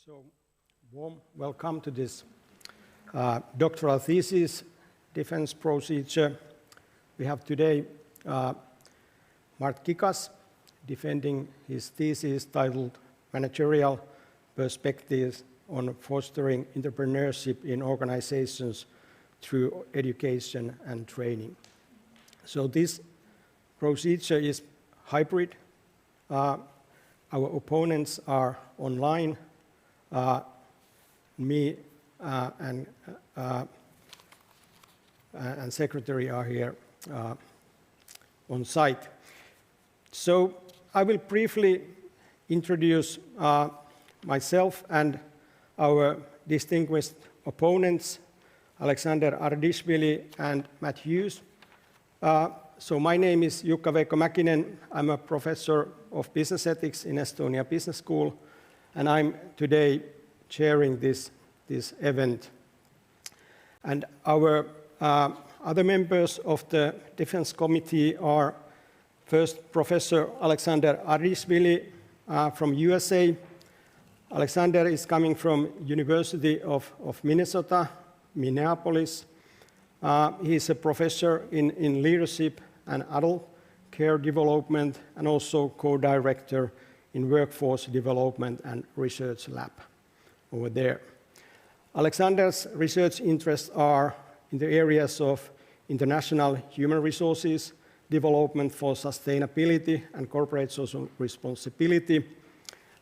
So, warm welcome to this doctoral thesis defense procedure. We have today Mart Kikas defending his thesis titled Managerial Perspectives on Fostering Entrepreneurship in Organizations through Education and Training. So this procedure is hybrid. Our opponents are online. Me and secretary are here on site. So I will briefly introduce myself and our distinguished opponents, Alexandre Ardichvili and Mathew. So my name is Jukka Veikko Mäkinen. I'm a professor of business ethics in Estonia Business School, and I'm today chairing this event. And our other members of the Defense Committee are first Professor Alexandre Ardichvili from USA. Alexandre is coming from University of Minnesota, Minneapolis. He's a professor in leadership and adult care development and also co-director in workforce development and research lab over there. Alexandre's research interests are in the areas of international human resources, development for sustainability and corporate social responsibility,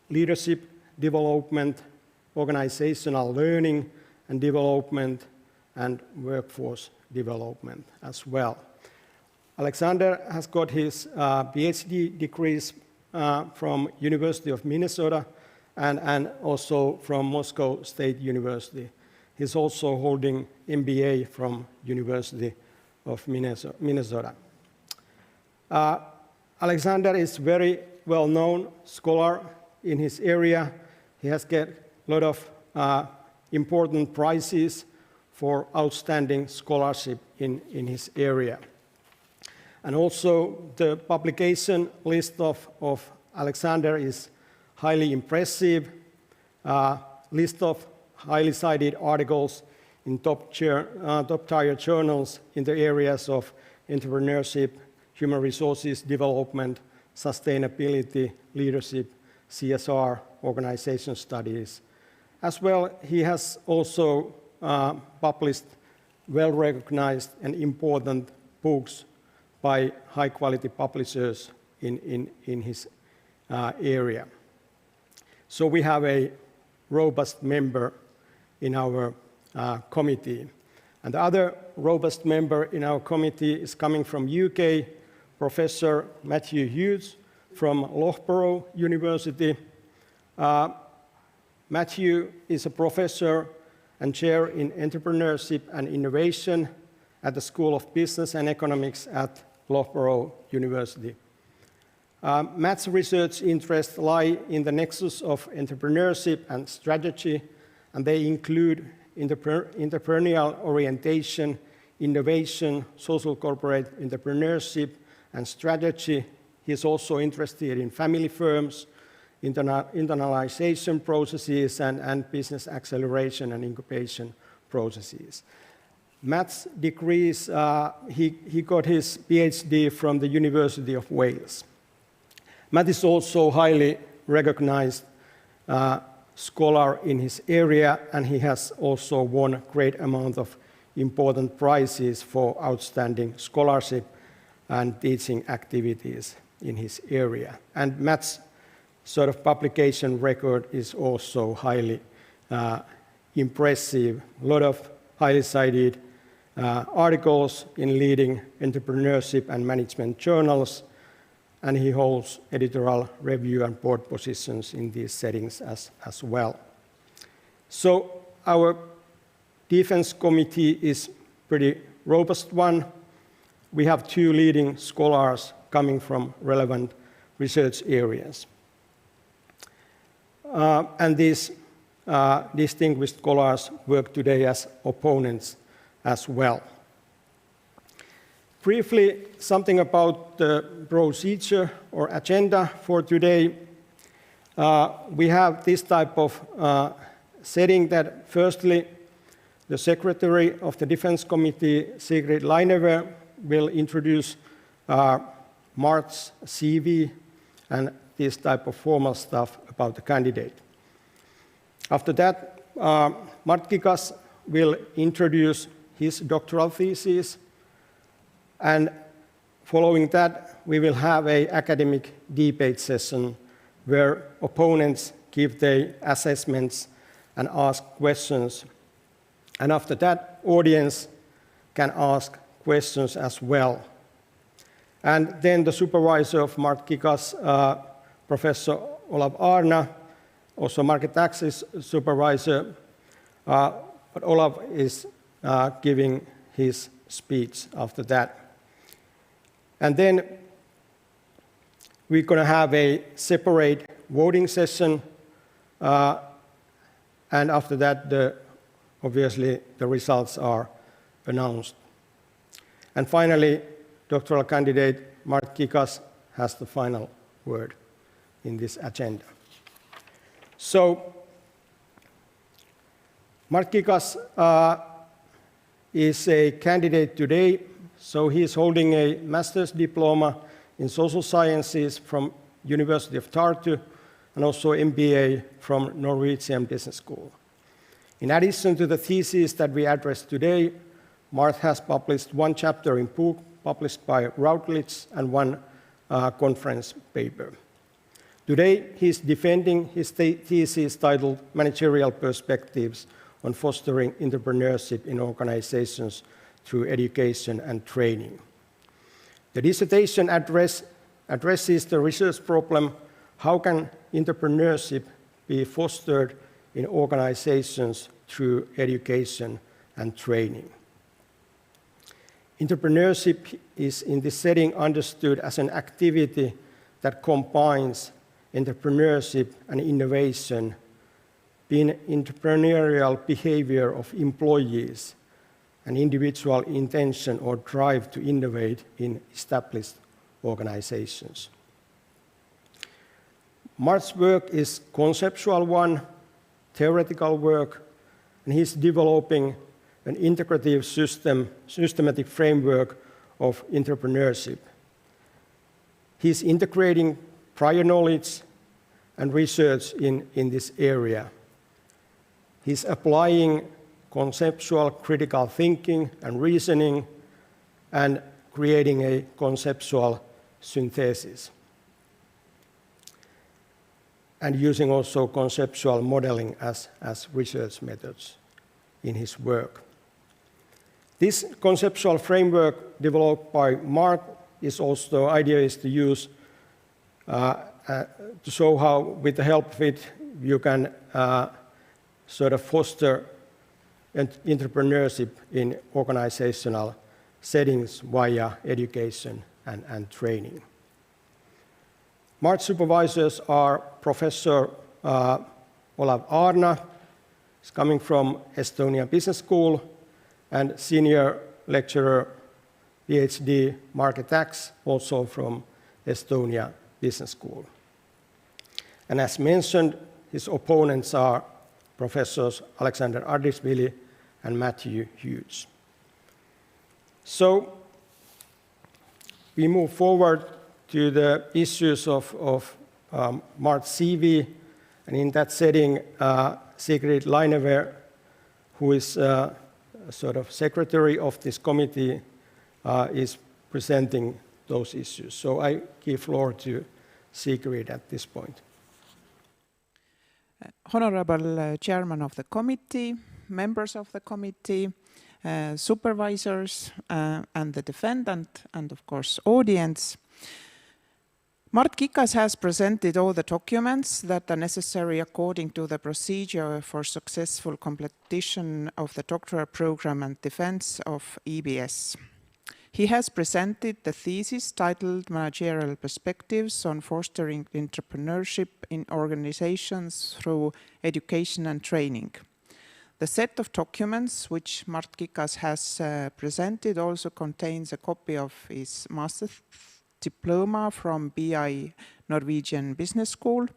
leadership development, organizational learning and development, and workforce development as well. Alexandre has got his Ph.D. degrees from University of Minnesota and also from Moscow State University. He's also holding MBA from University of Minnesota. Alexandre is very well-known scholar in his area. He has got a lot of important prizes for outstanding scholarship in his area. And also the publication list of Alexandre is highly impressive. List of highly cited articles in top-tier journals in the areas of entrepreneurship, human resources development, sustainability, leadership, CSR, organization studies. As well, he has also published well-recognized and important books by high-quality publishers in his area. So we have a robust member in our committee. And the other robust member in our committee is coming from UK, Professor Mathew Hughes from Loughborough University. Mathew is a professor and chair in entrepreneurship and innovation at the School of Business and Economics at Loughborough University. Matt's research interests lie in the nexus of entrepreneurship and strategy, and they include entrepreneurial orientation, innovation, social corporate entrepreneurship, and strategy. He is also interested in family firms, internalization processes, and business acceleration and incubation processes. Matt's degrees, he got his PhD from the University of Wales. Matt is also highly recognized scholar in his area, and he has also won a great amount of important prizes for outstanding scholarship and teaching activities in his area. And Matt's sort of publication record is also highly impressive. A lot of highly cited articles in leading entrepreneurship and management journals, and he holds editorial review and board positions in these settings as well. So our defense committee is pretty robust one. We have two leading scholars coming from relevant research areas. And these distinguished scholars work today as opponents as well. Briefly, something about the procedure or agenda for today. we have this type of setting that firstly, the Secretary of the Defense Committee, Sigrid Lainever, will introduce Mart's CV and this type of formal stuff about the candidate. After that, Mart Kikas will introduce his doctoral thesis, and following that, we will have an academic debate session where opponents give their assessments and ask questions. And after that, audience can ask questions as well. And then the supervisor of Mart Kikas, Professor Olav Aarna, also market taxes supervisor, but Olav is giving his speech after that. And then we're going to have a separate voting session, and after that, obviously, the results are announced. And finally, doctoral candidate Mart Kikas has the final word in this agenda. So, Mart Kikas is a candidate today, so he is holding a master's diploma in social sciences from University of Tartu and also MBA from Norwegian Business School. In addition to the thesis that we addressed today, Mart has published one chapter in book published by Routledge and one conference paper. Today, he's defending his thesis titled Managerial Perspectives on Fostering Entrepreneurship in Organizations through Education and Training. The dissertation addresses the research problem, how can entrepreneurship be fostered in organizations through education and training. Entrepreneurship is in this setting understood as an activity that combines entrepreneurship and innovation, being entrepreneurial behavior of employees, an individual intention or drive to innovate in established organizations. Mart's work is conceptual one, theoretical work, and he's developing an integrative systematic framework of entrepreneurship. He's integrating prior knowledge and research in this area. He's applying conceptual critical thinking and reasoning and creating a conceptual synthesis. And using also conceptual modeling as research methods in his work. This conceptual framework developed by Mart is also, idea is to use to show how, with the help of it, you can sort of foster entrepreneurship in organizational settings via education and training. March supervisors are Professor Olav Aarna, is coming from Estonia Business School, and Senior Lecturer Ph.D. Täks, also from Estonia Business School. And as mentioned, his opponents are Professors Alexandre Ardichvili and Mathew Hughes. So we move forward to the issues of Mart's CV, and in that setting, Sigrid Lainever, who is sort of secretary of this committee, is presenting those issues. So I give floor to Sigrid at this point. Honorable Chairman of the committee, members of the committee, supervisors, and the defendant, and of course audience. Mart Kikas has presented all the documents that are necessary according to the procedure for successful completion of the doctoral program and defense of EBS. He has presented the thesis titled Managerial Perspectives on Fostering Entrepreneurship in Organizations Through Education and Training. The set of documents which Mart Kikas has presented also contains a copy of his master's diploma from BI Norwegian Business School,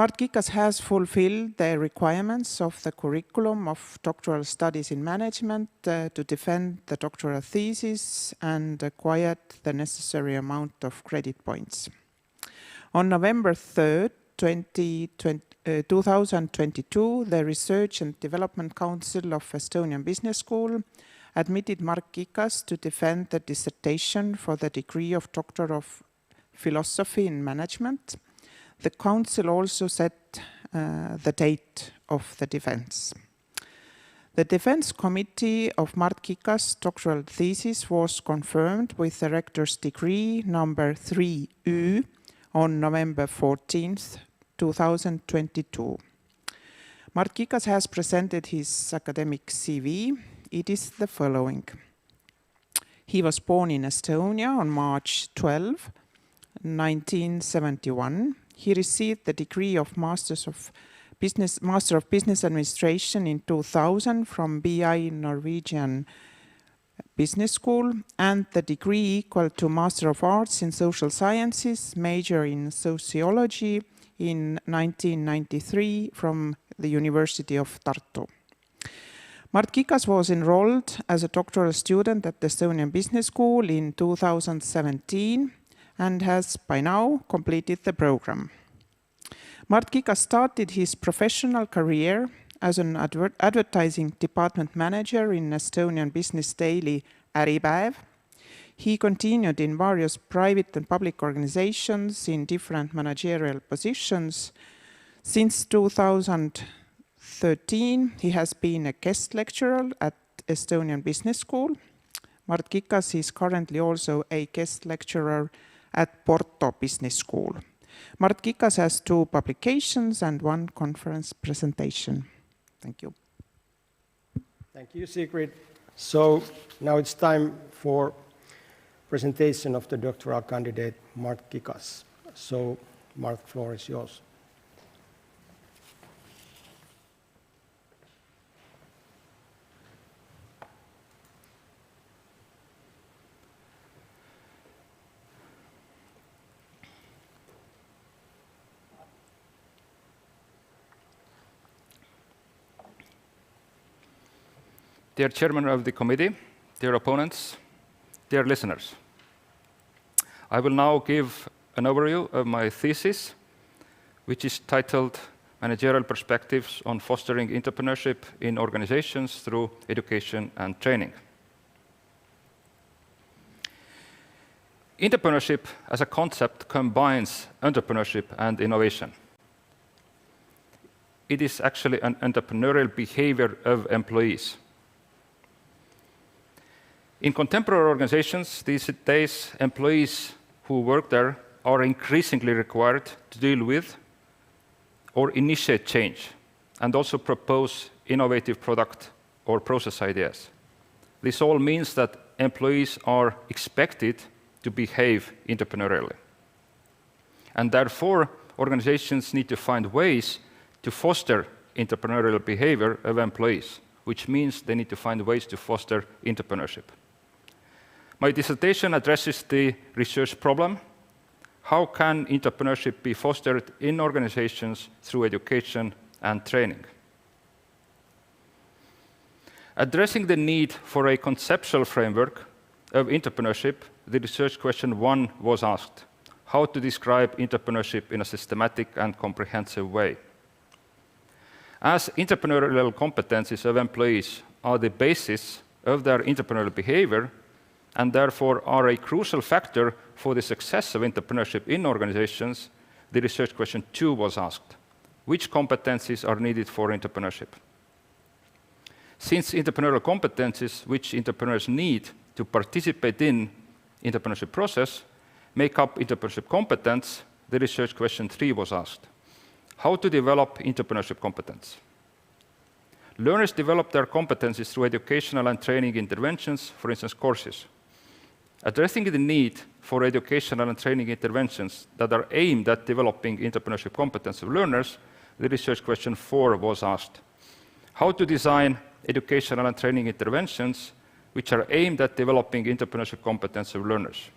Mart Kikas has fulfilled the requirements of the curriculum of doctoral studies in management to defend the doctoral thesis and acquired the necessary amount of credit points. On November 3rd, 2022, the Research and Development Council of Estonian Business School admitted Mart Kikas to defend the dissertation for the degree of Doctor of Philosophy in Management. The council also set the date of the defense. The defense committee of Mart Kikas' doctoral thesis was confirmed with the rector's decree number 3U on November 14th, 2022. Mart Kikas has presented his academic CV. It is the following. He was born in Estonia on March 12, 1971. He received the degree of Master of Business Administration in 2000 from BI Norwegian Business School and the degree equal to Master of Arts in Social Sciences, major in Sociology in 1993 from the University of Tartu. Mart Kikas was enrolled as a doctoral student at the Estonian Business School in 2017 and has by now completed the program. Mart Kikas started his professional career as an advertising department manager in Estonian business daily Äripäev. He continued in various private and public organizations in different managerial positions. Since 2013, he has been a guest lecturer at Estonian Business School. Mart Kikas is currently also a guest lecturer at Porto Business School. Mart Kikas has 2 publications and 1 conference presentation. Thank you. Thank you, Sigrid. So now it's time for presentation of the doctoral candidate, Mart Kikas. So, Mart, the floor is yours. Dear Chairman of the Committee, dear opponents, dear listeners. I will now give an overview of my thesis, which is titled Managerial Perspectives on Fostering Entrepreneurship in Organizations Through Education and Training. Entrepreneurship as a concept combines entrepreneurship and innovation. It is actually an entrepreneurial behavior of employees. In contemporary organizations these days, employees who work there are increasingly required to deal with or initiate change and also propose innovative product or process ideas. This all means that employees are expected to behave entrepreneurially. And therefore, organizations need to find ways to foster entrepreneurial behavior of employees, which means they need to find ways to foster entrepreneurship. My dissertation addresses the research problem: how can entrepreneurship be fostered in organizations through education and training? Addressing the need for a conceptual framework of entrepreneurship, the research question 1 was asked: how to describe entrepreneurship in a systematic and comprehensive way? As entrepreneurial competencies of employees are the basis of their entrepreneurial behavior, and therefore are a crucial factor for the success of entrepreneurship in organizations, the research question 2 was asked: which competencies are needed for entrepreneurship? Since entrepreneurial competencies which entrepreneurs need to participate in entrepreneurship process make up entrepreneurship competence, the research question 3 was asked: how to develop entrepreneurship competence? Learners develop their competencies through educational and training interventions, for instance, courses. Addressing the need for educational and training interventions that are aimed at developing entrepreneurship competence of learners, the research question 4 was asked: how to design educational and training interventions which are aimed at developing entrepreneurship competence of learners.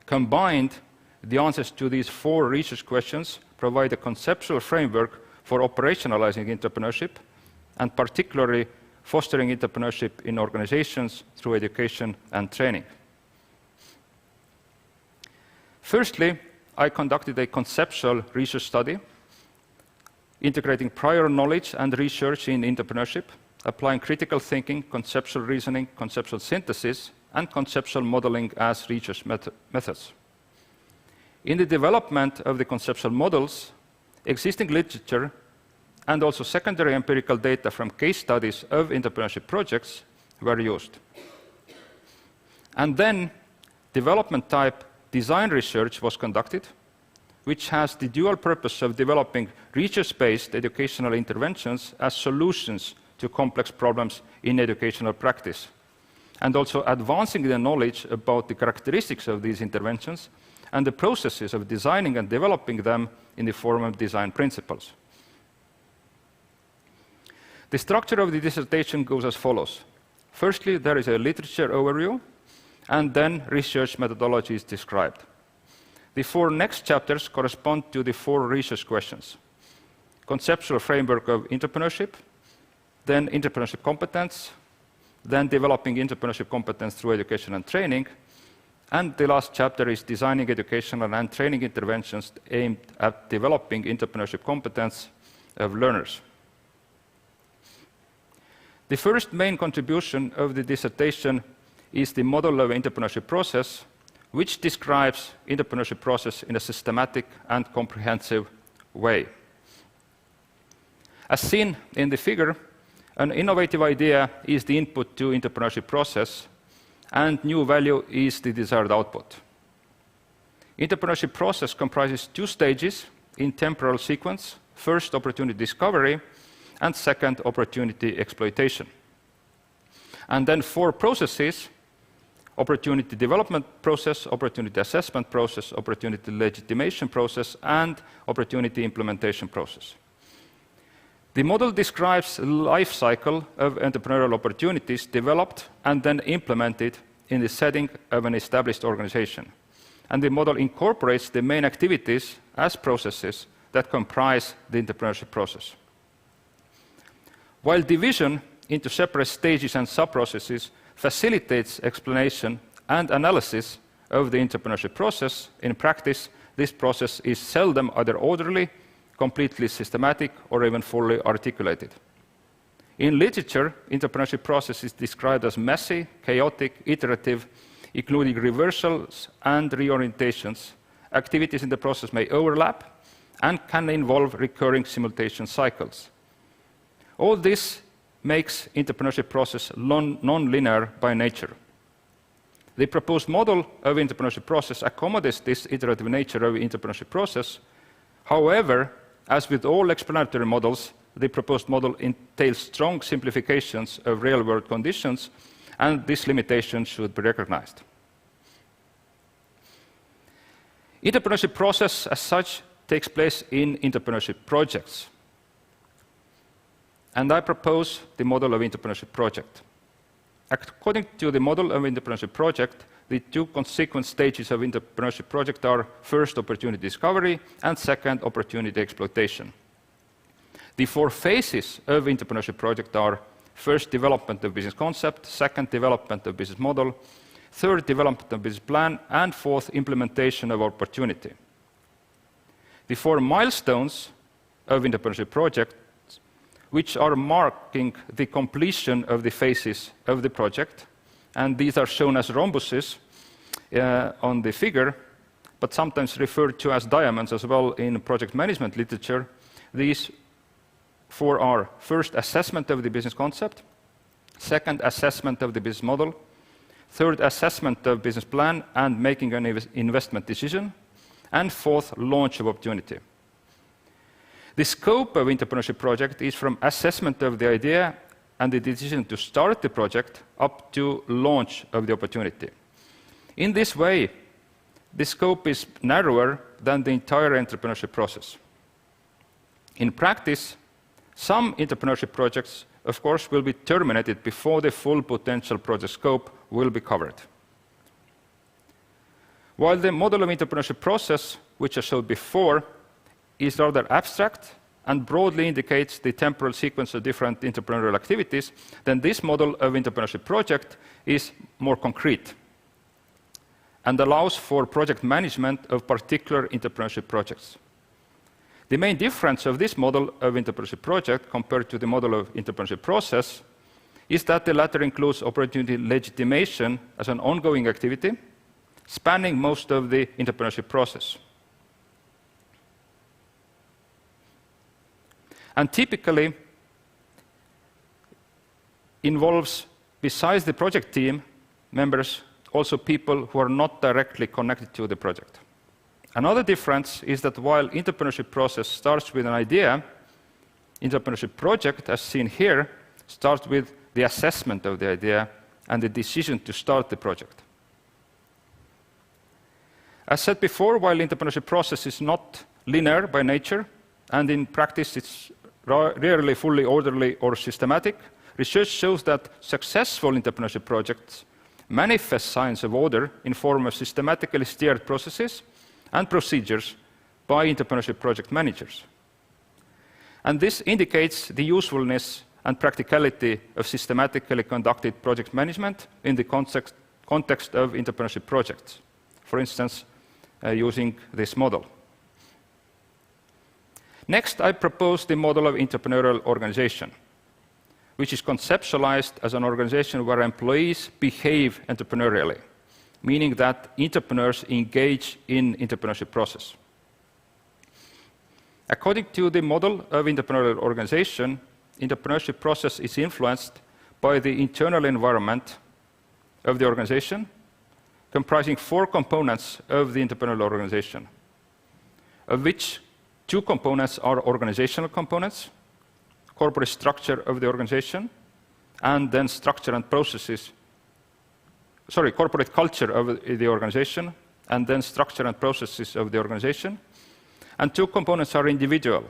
Combined, the answers to these 4 research questions provide a conceptual framework for operationalizing entrepreneurship, and particularly fostering entrepreneurship in organizations through education and training. Firstly, I conducted a conceptual research study integrating prior knowledge and research in entrepreneurship, applying critical thinking, conceptual reasoning, conceptual synthesis, and conceptual modeling as research methods. In the development of the conceptual models, existing literature and also secondary empirical data from case studies of entrepreneurship projects were used. And then development type design research was conducted, which has the dual purpose of developing research-based educational interventions as solutions to complex problems in educational practice, and also advancing the knowledge about the characteristics of these interventions and the processes of designing and developing them in the form of design principles. The structure of the dissertation goes as follows. Firstly, there is a literature overview, and then research methodology is described. The 4 next chapters correspond to the 4 research questions: conceptual framework of entrepreneurship, then entrepreneurship competence, then developing entrepreneurship competence through education and training, and the last chapter is designing educational and training interventions aimed at developing entrepreneurship competence of learners. The first main contribution of the dissertation is the model of entrepreneurship process, which describes entrepreneurship process in a systematic and comprehensive way. As seen in the figure, an innovative idea is the input to entrepreneurship process, and new value is the desired output. Entrepreneurship process comprises 2 stages in temporal sequence: first, opportunity discovery, and second, opportunity exploitation. And then 4 processes: opportunity development process, opportunity assessment process, opportunity legitimation process, and opportunity implementation process. The model describes the life cycle of entrepreneurial opportunities developed and then implemented in the setting of an established organization. And the model incorporates the main activities as processes that comprise the entrepreneurship process. While division into separate stages and sub-processes facilitates explanation and analysis of the entrepreneurship process, in practice, this process is seldom either orderly, completely systematic, or even fully articulated. In literature, entrepreneurship process is described as messy, chaotic, iterative, including reversals and reorientations. Activities in the process may overlap and can involve recurring simultaneous cycles. All this makes entrepreneurship process non-linear by nature. The proposed model of entrepreneurship process accommodates this iterative nature of entrepreneurship process. However, as with all explanatory models, the proposed model entails strong simplifications of real-world conditions, and this limitation should be recognized. Entrepreneurship process, as such, takes place in entrepreneurship projects. And I propose the model of entrepreneurship project. According to the model of entrepreneurship project, the 2 consequent stages of entrepreneurship project are first, opportunity discovery, and second, opportunity exploitation. The 4 phases of entrepreneurship project are first, development of business concept, second, development of business model, third, development of business plan, and fourth, implementation of opportunity. The 4 milestones of entrepreneurship project, which are marking the completion of the phases of the project, and these are shown as rhombuses on the figure, but sometimes referred to as diamonds as well in project management literature. These 4 are: first, assessment of the business concept, second, assessment of the business model, third, assessment of business plan and making an investment decision, and fourth, launch of opportunity. The scope of entrepreneurship project is from assessment of the idea and the decision to start the project up to launch of the opportunity. In this way, the scope is narrower than the entire entrepreneurship process. In practice, some entrepreneurship projects, of course, will be terminated before the full potential project scope will be covered. While the model of entrepreneurship process, which I showed before, is rather abstract and broadly indicates the temporal sequence of different entrepreneurial activities, then this model of entrepreneurship project is more concrete and allows for project management of particular entrepreneurship projects. The main difference of this model of entrepreneurship project compared to the model of entrepreneurship process is that the latter includes opportunity legitimation as an ongoing activity, spanning most of the entrepreneurship process. And typically involves, besides the project team members, also people who are not directly connected to the project. Another difference is that while entrepreneurship process starts with an idea, entrepreneurship project, as seen here, starts with the assessment of the idea and the decision to start the project. As said before, while entrepreneurship process is not linear by nature, and in practice it's rarely fully orderly or systematic, research shows that successful entrepreneurship projects manifest signs of order in form of systematically steered processes and procedures by entrepreneurship project managers. And this indicates the usefulness and practicality of systematically conducted project management in the context of entrepreneurship projects, for instance, using this model. Next, I propose the model of entrepreneurial organization, which is conceptualized as an organization where employees behave entrepreneurially, meaning that entrepreneurs engage in entrepreneurship process. According to the model of entrepreneurial organization, entrepreneurship process is influenced by the internal environment of the organization, comprising 4 components of the entrepreneurial organization, of which 2 components are organizational components, corporate structure of the organization, and then structure and processes, corporate culture of the organization, and then structure and processes of the organization. And 2 components are individual,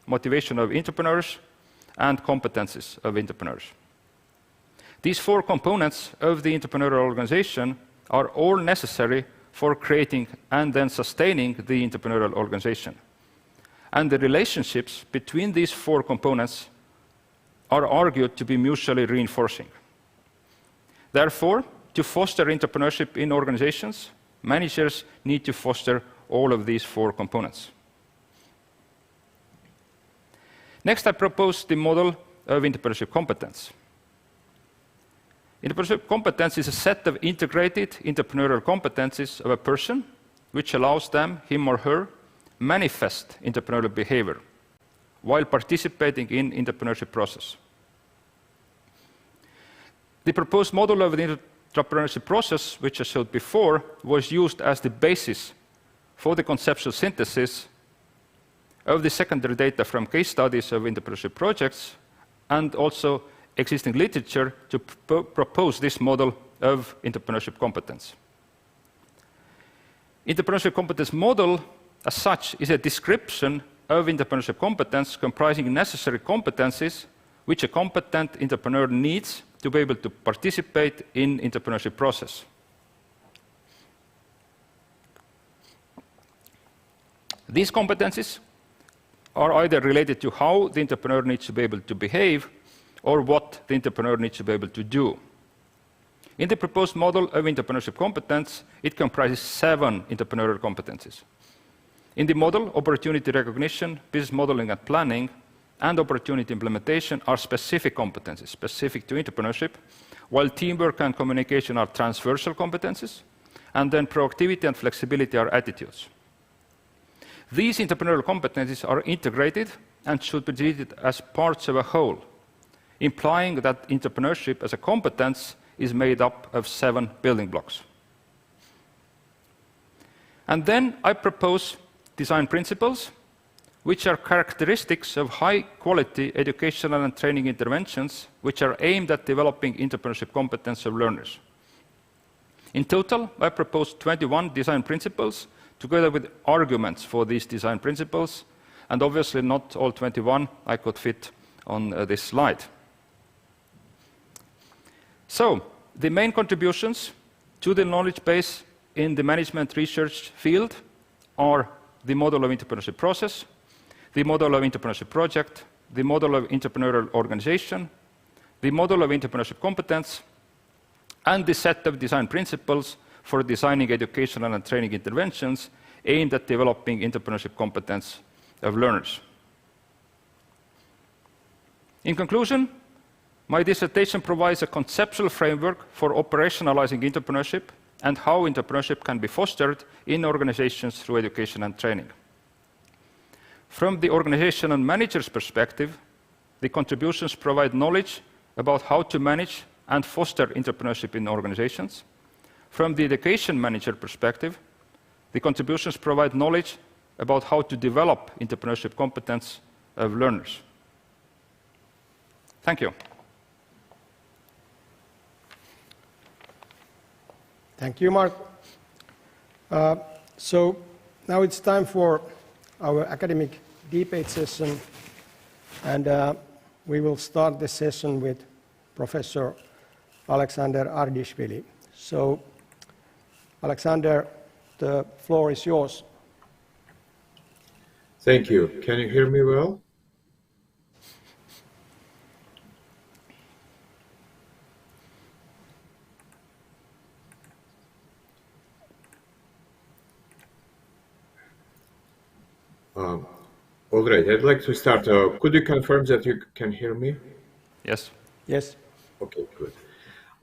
motivation of entrepreneurs, and competencies of entrepreneurs. These 4 components of the entrepreneurial organization are all necessary for creating and then sustaining the entrepreneurial organization. And the relationships between these 4 components are argued to be mutually reinforcing. Therefore, to foster entrepreneurship in organizations, managers need to foster all of these 4 components. Next, I propose the model of entrepreneurship competence. Entrepreneurship competence is a set of integrated entrepreneurial competencies of a person, which allows them, him or her, manifest entrepreneurial behavior while participating in entrepreneurship process. The proposed model of the entrepreneurship process, which I showed before, was used as the basis for the conceptual synthesis of the secondary data from case studies of entrepreneurship projects and also existing literature to propose this model of entrepreneurship competence. Entrepreneurship competence model, as such, is a description of entrepreneurship competence comprising necessary competencies which a competent entrepreneur needs to be able to participate in entrepreneurship process. These competencies are either related to how the entrepreneur needs to be able to behave or what the entrepreneur needs to be able to do. In the proposed model of entrepreneurship competence, it comprises 7 entrepreneurial competencies. In the model, opportunity recognition, business modeling and planning, and opportunity implementation are specific competencies, specific to entrepreneurship, while teamwork and communication are transversal competencies, and then proactivity and flexibility are attitudes. These entrepreneurial competencies are integrated and should be treated as parts of a whole, implying that entrepreneurship as a competence is made up of 7 building blocks. And then I propose design principles, which are characteristics of high-quality educational and training interventions which are aimed at developing entrepreneurship competence of learners. In total, I propose 21 design principles together with arguments for these design principles, and obviously not all 21 I could fit on this slide. So, the main contributions to the knowledge base in the management research field are the model of entrepreneurship process, the model of entrepreneurship project, the model of entrepreneurial organization, the model of entrepreneurship competence, and the set of design principles for designing educational and training interventions aimed at developing entrepreneurship competence of learners. In conclusion, my dissertation provides a conceptual framework for operationalizing entrepreneurship and how entrepreneurship can be fostered in organizations through education and training. From the organization and manager's perspective, the contributions provide knowledge about how to manage and foster entrepreneurship in organizations. From the education manager perspective, the contributions provide knowledge about how to develop entrepreneurship competence of learners. Thank you. Thank you, Mart. So now it's time for our academic debate session, and we will start the session with Professor Alexandre Ardichvili. So, Alexandre, the floor is yours. Thank you. Can you hear me well? All right, I'd like to start. Could you confirm that you can hear me? Yes. Yes. Okay, good.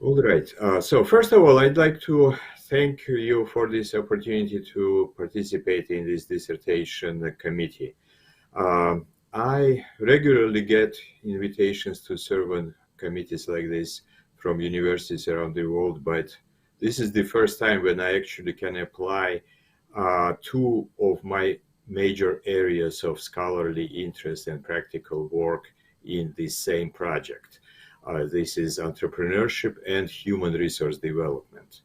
All right. So first of all, I'd like to thank you for this opportunity to participate in this dissertation committee. I regularly get invitations to serve on committees like this from universities around the world, but this is the first time when I actually can apply two of my major areas of scholarly interest and practical work in this same project. This is entrepreneurship and human resource development.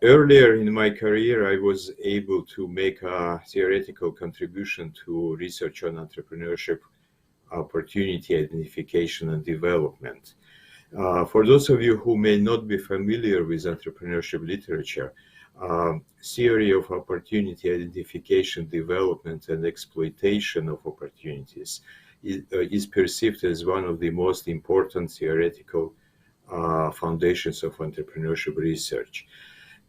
Earlier in my career, I was able to make a theoretical contribution to research on entrepreneurship, opportunity identification and development. For those of you who may not be familiar with entrepreneurship literature, theory of opportunity identification, development, and exploitation of opportunities is perceived as one of the most important theoretical foundations of entrepreneurship research.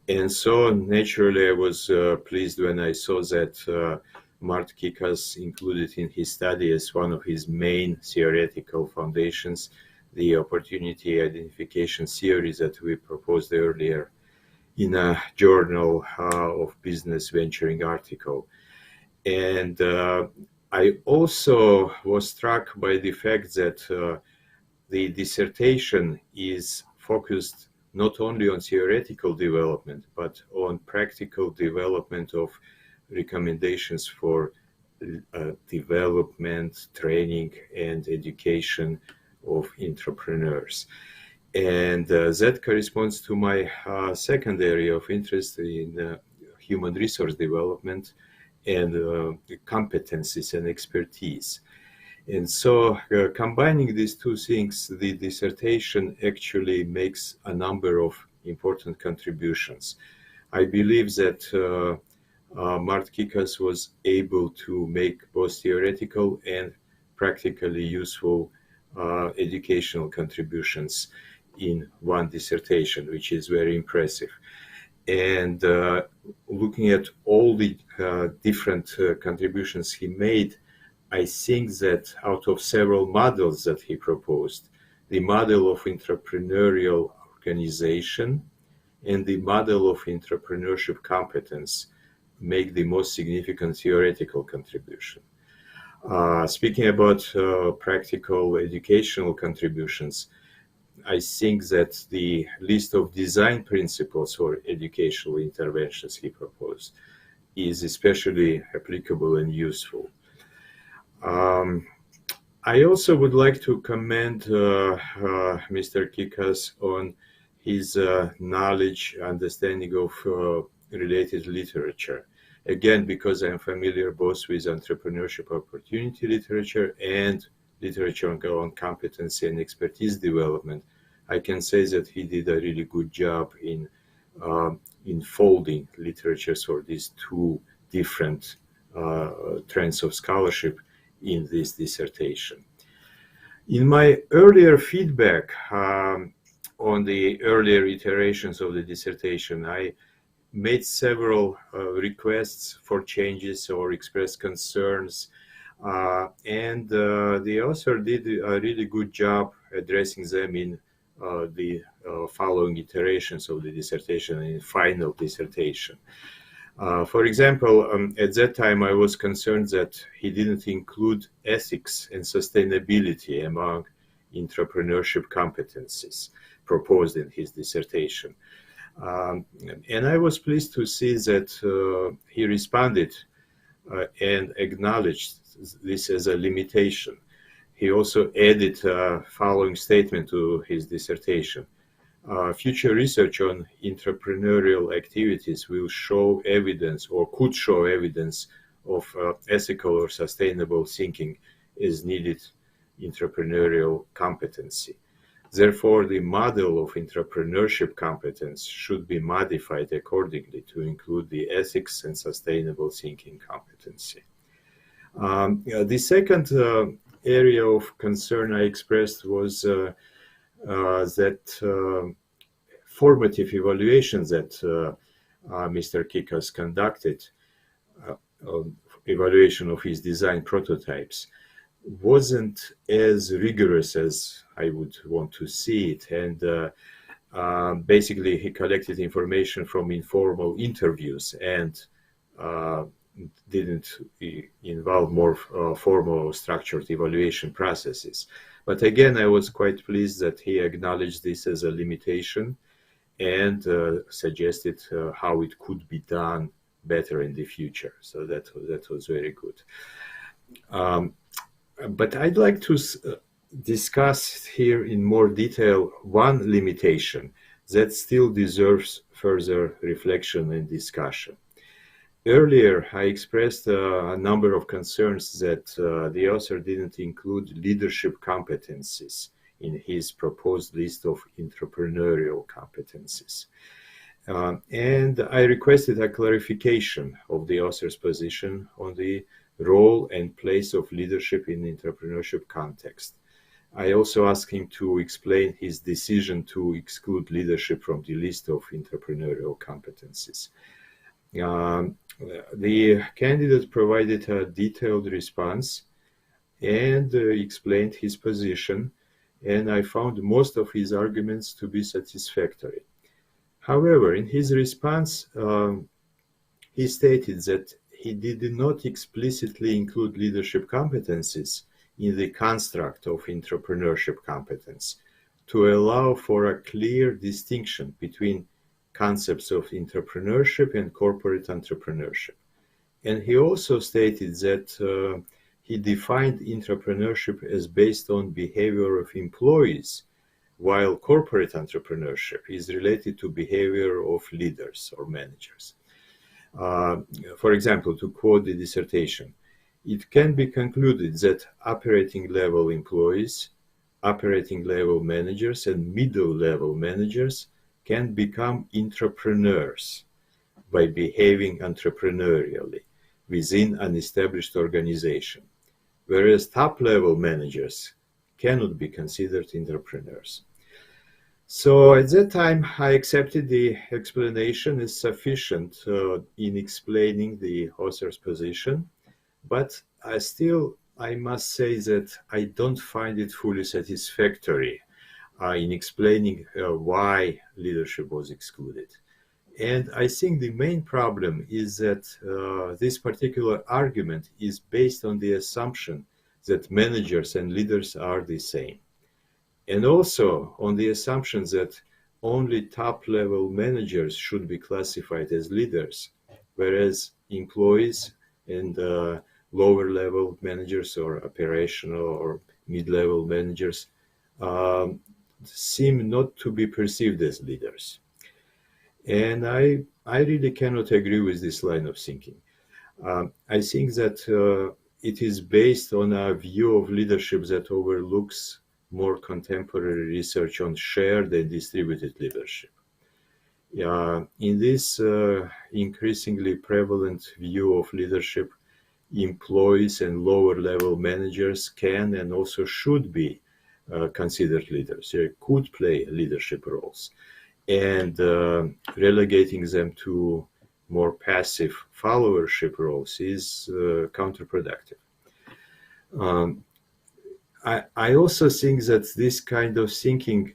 And so naturally I was pleased when I saw that Mart Kikas included in his study as one of his main theoretical foundations the opportunity identification theory that we proposed earlier in a Journal of Business Venturing article. And I also was struck by the fact that the dissertation is focused not only on theoretical development, but on practical development of recommendations for development, training, and education of entrepreneurs. And that corresponds to my second area of interest in human resource development and competencies and expertise. And so combining these two things, the dissertation actually makes a number of important contributions. I believe that Mart Kikas was able to make both theoretical and practically useful educational contributions in one dissertation, which is very impressive. And looking at all the different contributions he made, I think that out of several models that he proposed, the model of entrepreneurial organization and the model of entrepreneurship competence make the most significant theoretical contribution. Speaking about practical educational contributions, I think that the list of design principles for educational interventions he proposed is especially applicable and useful. I also would like to commend Mr. Kikas on his knowledge, understanding of related literature. Again, because I'm familiar both with entrepreneurship opportunity literature and literature on competency and expertise development, I can say that he did a really good job in folding literatures for these two different trends of scholarship in this dissertation. In my earlier feedback on the earlier iterations of the dissertation, I made several requests for changes or expressed concerns, and the author did a really good job addressing them in the following iterations of the dissertation and in final dissertation. For example, at that time I was concerned that he didn't include ethics and sustainability among intrapreneurship competencies proposed in his dissertation. And I was pleased to see that he responded and acknowledged this as a limitation. He also added a following statement to his dissertation. Future research on entrepreneurial activities will show evidence or could show evidence of ethical or sustainable thinking as needed entrepreneurial competency. Therefore, the model of entrepreneurship competence should be modified accordingly to include the ethics and sustainable thinking competency. The second area of concern I expressed was that formative evaluations that Mr. Kikas conducted, evaluation of his design prototypes, wasn't as rigorous as I would want to see it. And basically, he collected information from informal interviews and didn't involve more formal structured evaluation processes. But again, I was quite pleased that he acknowledged this as a limitation and suggested how it could be done better in the future. So that was very good. But I'd like to discuss here in more detail one limitation that still deserves further reflection and discussion. Earlier, I expressed a number of concerns that the author didn't include leadership competencies in his proposed list of entrepreneurial competencies. And I requested a clarification of the author's position on the role and place of leadership in entrepreneurship context. I also asked him to explain his decision to exclude leadership from the list of entrepreneurial competencies. The candidate provided a detailed response and explained his position, and I found most of his arguments to be satisfactory. However, in his response, he stated that he did not explicitly include leadership competencies in the construct of entrepreneurship competence to allow for a clear distinction between concepts of entrepreneurship and corporate entrepreneurship. And he also stated that he defined entrepreneurship as based on behavior of employees, while corporate entrepreneurship is related to behavior of leaders or managers. For example, to quote the dissertation, it can be concluded that operating level employees, operating level managers, and middle level managers can become entrepreneurs by behaving entrepreneurially within an established organization, whereas top-level managers cannot be considered entrepreneurs. So at that time, I accepted the explanation as sufficient in explaining the author's position, but I must say that I don't find it fully satisfactory in explaining why leadership was excluded. And I think the main problem is that this particular argument is based on the assumption that managers and leaders are the same. And also on the assumption that only top-level managers should be classified as leaders, whereas employees and lower-level managers or operational or mid-level managers seem not to be perceived as leaders. And I really cannot agree with this line of thinking. I think that it is based on a view of leadership that overlooks more contemporary research on shared and distributed leadership. In this increasingly prevalent view of leadership, employees and lower level managers can and also should be considered leaders. They could play leadership roles, and relegating them to more passive followership roles is counterproductive. I also think that this kind of thinking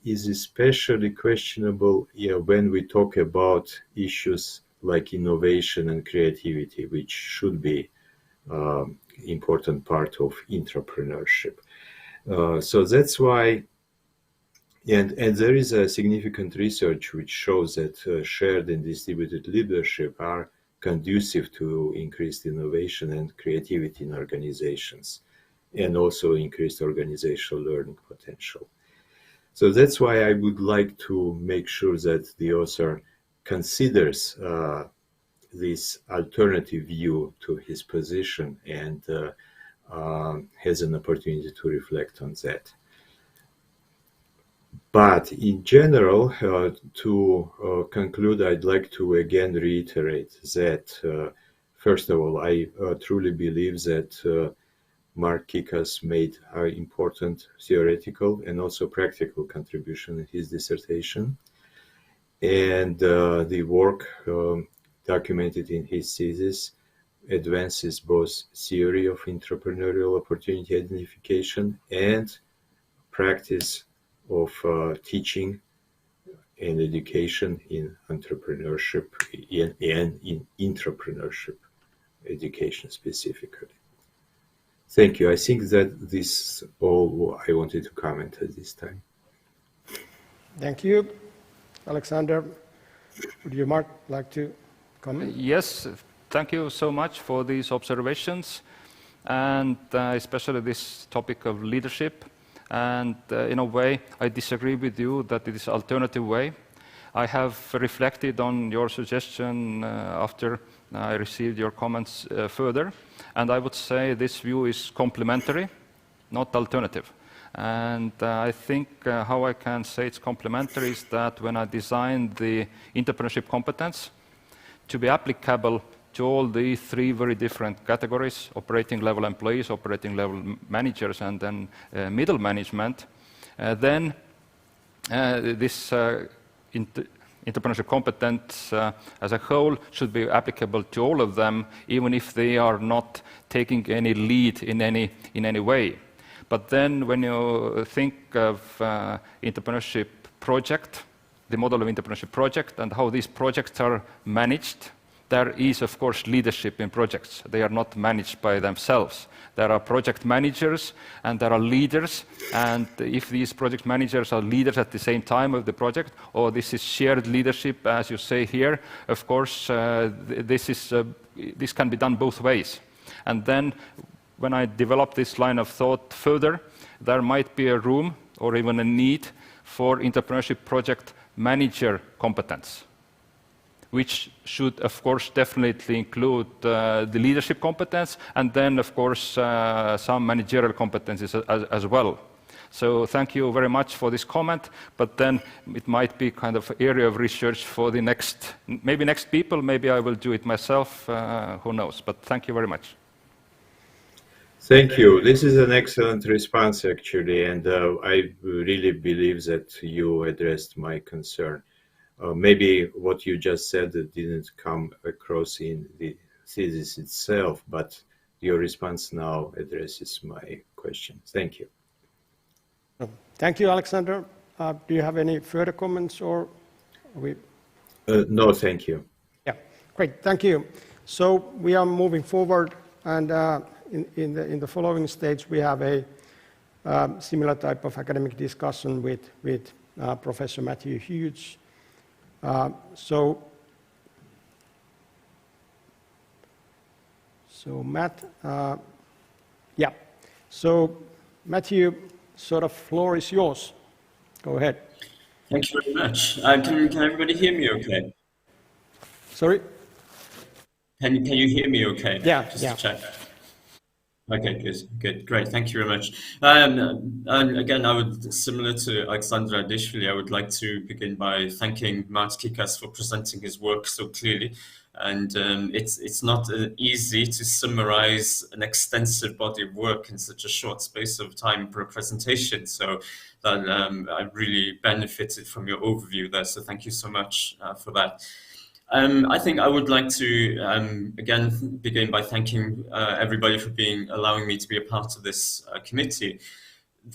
is especially questionable when we talk about issues like innovation and creativity, which should be important part of intrapreneurship. So that's why, and there is a significant research which shows that shared and distributed leadership are conducive to increased innovation and creativity in organizations, and also increased organizational learning potential. So that's why I would like to make sure that the author considers this alternative view to his position and has an opportunity to reflect on that. But in general, to conclude, I'd like to again reiterate that, first of all, I truly believe that Mart Kikas made an important theoretical and also practical contribution in his dissertation. And the work documented in his thesis advances both theory of entrepreneurial opportunity identification and practice of teaching and education in entrepreneurship and in intrapreneurship education specifically. Thank you. I think that this is all I wanted to comment at this time. Thank you. Alexandre, would you, Mart, like to comment? Yes, thank you so much for these observations, and especially this topic of leadership. And in a way, I disagree with you that it is an alternative way. I have reflected on your suggestion after I received your comments further, and I would say this view is complementary, not alternative. And I think how I can say it's complementary is that when I designed the entrepreneurship competence to be applicable to all the three very different categories, operating level employees, operating level managers, and then middle management, then this entrepreneurship competence as a whole should be applicable to all of them, even if they are not taking any lead in any way. But then when you think of entrepreneurship project, the model of entrepreneurship project and how these projects are managed, there is, of course, leadership in projects. They are not managed by themselves. There are project managers and there are leaders, and if these project managers are leaders at the same time of the project, or this is shared leadership, as you say here, of course, this can be done both ways. And then when I develop this line of thought further, there might be a room or even a need for entrepreneurship project manager competence, which should, of course, definitely include the leadership competence, and then, of course, some managerial competencies as well. So thank you very much for this comment, but then it might be kind of area of research for the next people, maybe I will do it myself, who knows, but thank you very much. Thank you. This is an excellent response, actually, and I really believe that you addressed my concern. Maybe what you just said didn't come across in the thesis itself, but your response now addresses my question. Thank you. Thank you, Alexandre. Do you have any further comments, or are we? No, thank you. Yeah, great. Thank you. So we are moving forward, and in the following stage, we have a similar type of academic discussion with Professor Mathew Hughes. So Matt, yeah. So Mathew, sort of floor is yours. Go ahead. Thank you very much. Can everybody hear me okay? Sorry? Can you hear me okay? Yeah, Just yeah. to check. Okay, good, great. Thank you very much. And again, I would, similar to Alexandre Ardichvili, I would like to begin by thanking Mart Kikas for presenting his work so clearly. And it's not easy to summarize an extensive body of work in such a short space of time for a presentation. So that I really benefited from your overview there. So thank you so much for that. I think I would like to, again, begin by thanking everybody for allowing me to be a part of this committee.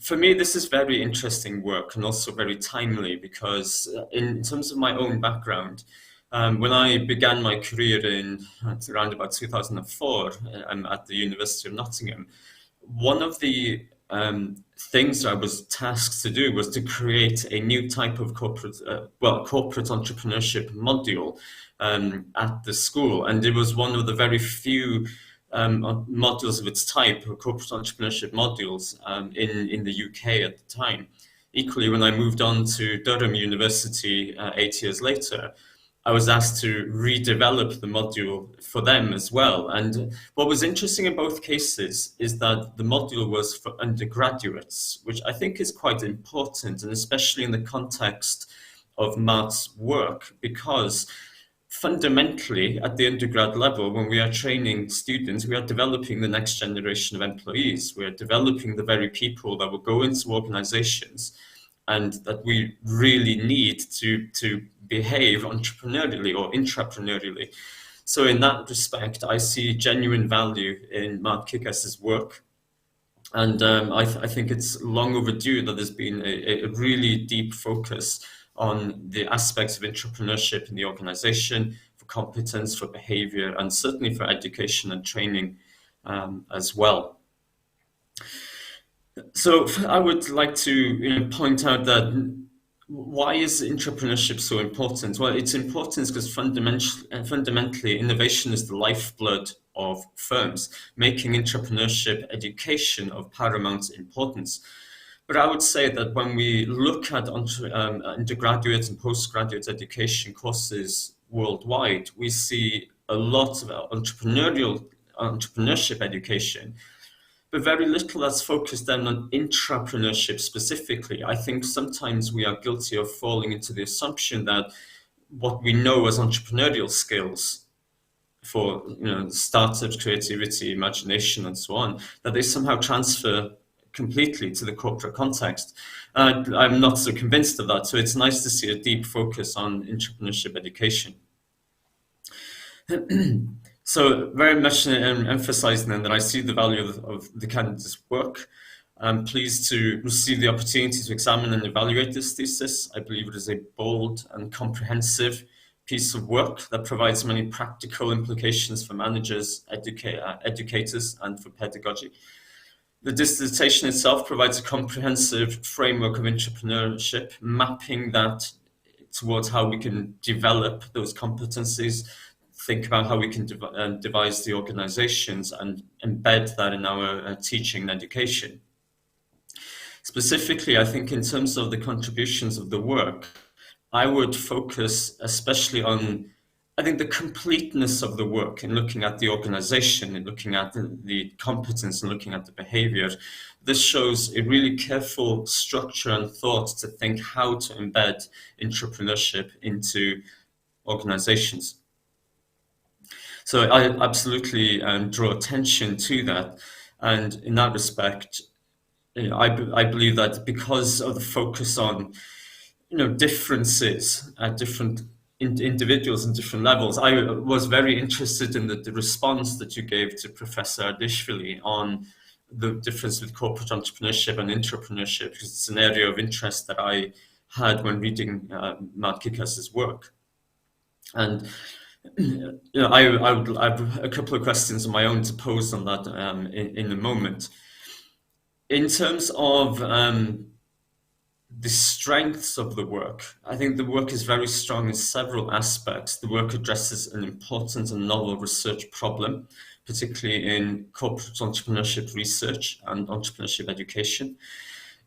For me, this is very interesting work and also very timely because in terms of my own background, when I began my career around about 2004 at the University of Nottingham, one of the things I was tasked to do was to create a new type of corporate entrepreneurship module at the school, and it was one of the very few modules of its type, corporate entrepreneurship modules in the UK at the time. Equally, when I moved on to Durham University 8 years later, I was asked to redevelop the module for them as well. And what was interesting in both cases is that the module was for undergraduates, which I think is quite important, and especially in the context of Mart's work, because fundamentally, at the undergrad level, when we are training students, we are developing the next generation of employees. We are developing the very people that will go into organizations and that we really need to behave entrepreneurially or intrapreneurially. So in that respect, I see genuine value in Mart Kikas's work. And I think it's long overdue that there's been a really deep focus on the aspects of entrepreneurship in the organization, for competence, for behavior, and certainly for education and training as well. So I would like to point out that why is entrepreneurship so important? Well, it's important because fundamentally innovation is the lifeblood of firms, making entrepreneurship education of paramount importance. But I would say that when we look at undergraduate and postgraduate education courses worldwide, we see a lot of entrepreneurship education, but very little that's focused then on intrapreneurship specifically. I think sometimes we are guilty of falling into the assumption that what we know as entrepreneurial skills for startups, creativity, imagination, and so on, that they somehow transfer completely to the corporate context. I'm not so convinced of that, so it's nice to see a deep focus on entrepreneurship education. So very much emphasizing then that I see the value of the candidate's work. I'm pleased to receive the opportunity to examine and evaluate this thesis. I believe it is a bold and comprehensive piece of work that provides many practical implications for managers, educators, and for pedagogy. The dissertation itself provides a comprehensive framework of entrepreneurship, mapping that towards how we can develop those competencies, think about how we can devise the organizations and embed that in our teaching and education. Specifically, I think in terms of the contributions of the work, I would focus especially on, I think, the completeness of the work in looking at the organization and looking at the competence and looking at the behavior. This shows a really careful structure and thought to think how to embed entrepreneurship into organizations. So I absolutely draw attention to that. And in that respect, I believe that because of the focus on differences at different individuals and different levels, I was very interested in the response that you gave to Professor Ardichvili on the difference with corporate entrepreneurship and intrapreneurship, because it's an area of interest that I had when reading Mart Kikas's work. And I have a couple of questions of my own to pose on that in a moment. In terms of the strengths of the work, I think the work is very strong in several aspects. The work addresses an important and novel research problem, particularly in corporate entrepreneurship research and entrepreneurship education.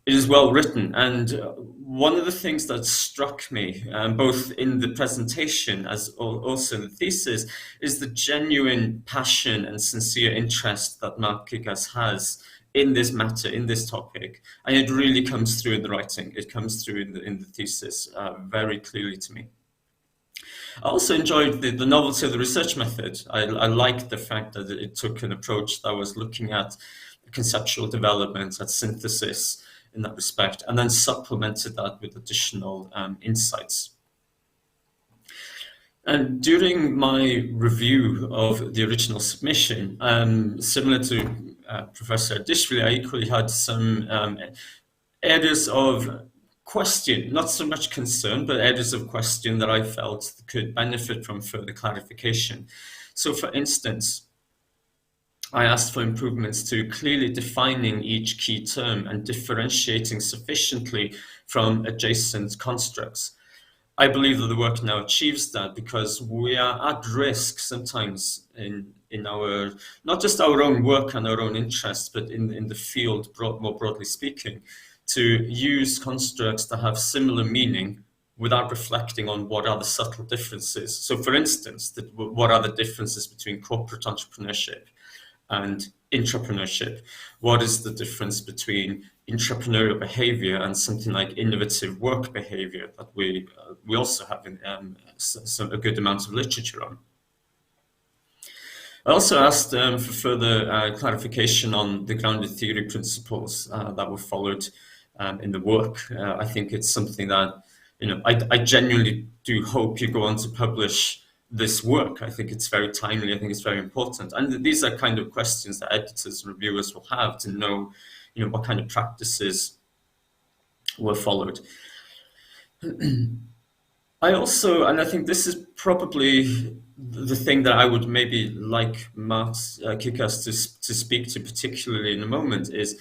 it is well written. And one of the things that struck me, both in the presentation as also in the thesis, is the genuine passion and sincere interest that Mart Kikas has in this matter, in this topic. And it really comes through in the writing. It comes through in the thesis very clearly to me. I also enjoyed the novelty of the research method. I liked the fact that it took an approach that was looking at conceptual development, at synthesis in that respect, and then supplemented that with additional insights. And during my review of the original submission, similar to Professor Ardichvili, I equally had some areas of question, not so much concern, but areas of question that I felt could benefit from further clarification. So for instance, I asked for improvements to clearly defining each key term and differentiating sufficiently from adjacent constructs. I believe that the work now achieves that because we are at risk sometimes in our, not just our own work and our own interests, but in the field, more broadly speaking, to use constructs that have similar meaning without reflecting on what are the subtle differences. So for instance, what are the differences between corporate entrepreneurship and intrapreneurship? What is the difference between intrapreneurial behavior and something like innovative work behavior that we also have a good amount of literature on? I also asked for further clarification on the grounded theory principles that were followed in the work. I think it's something that, I genuinely do hope you go on to publish this work. I think it's very timely. I think it's very important. And these are kind of questions that editors and reviewers will have to know, what kind of practices were followed. I also, and I think this is probably the thing that I would maybe like Mart Kikas to speak to particularly in a moment, is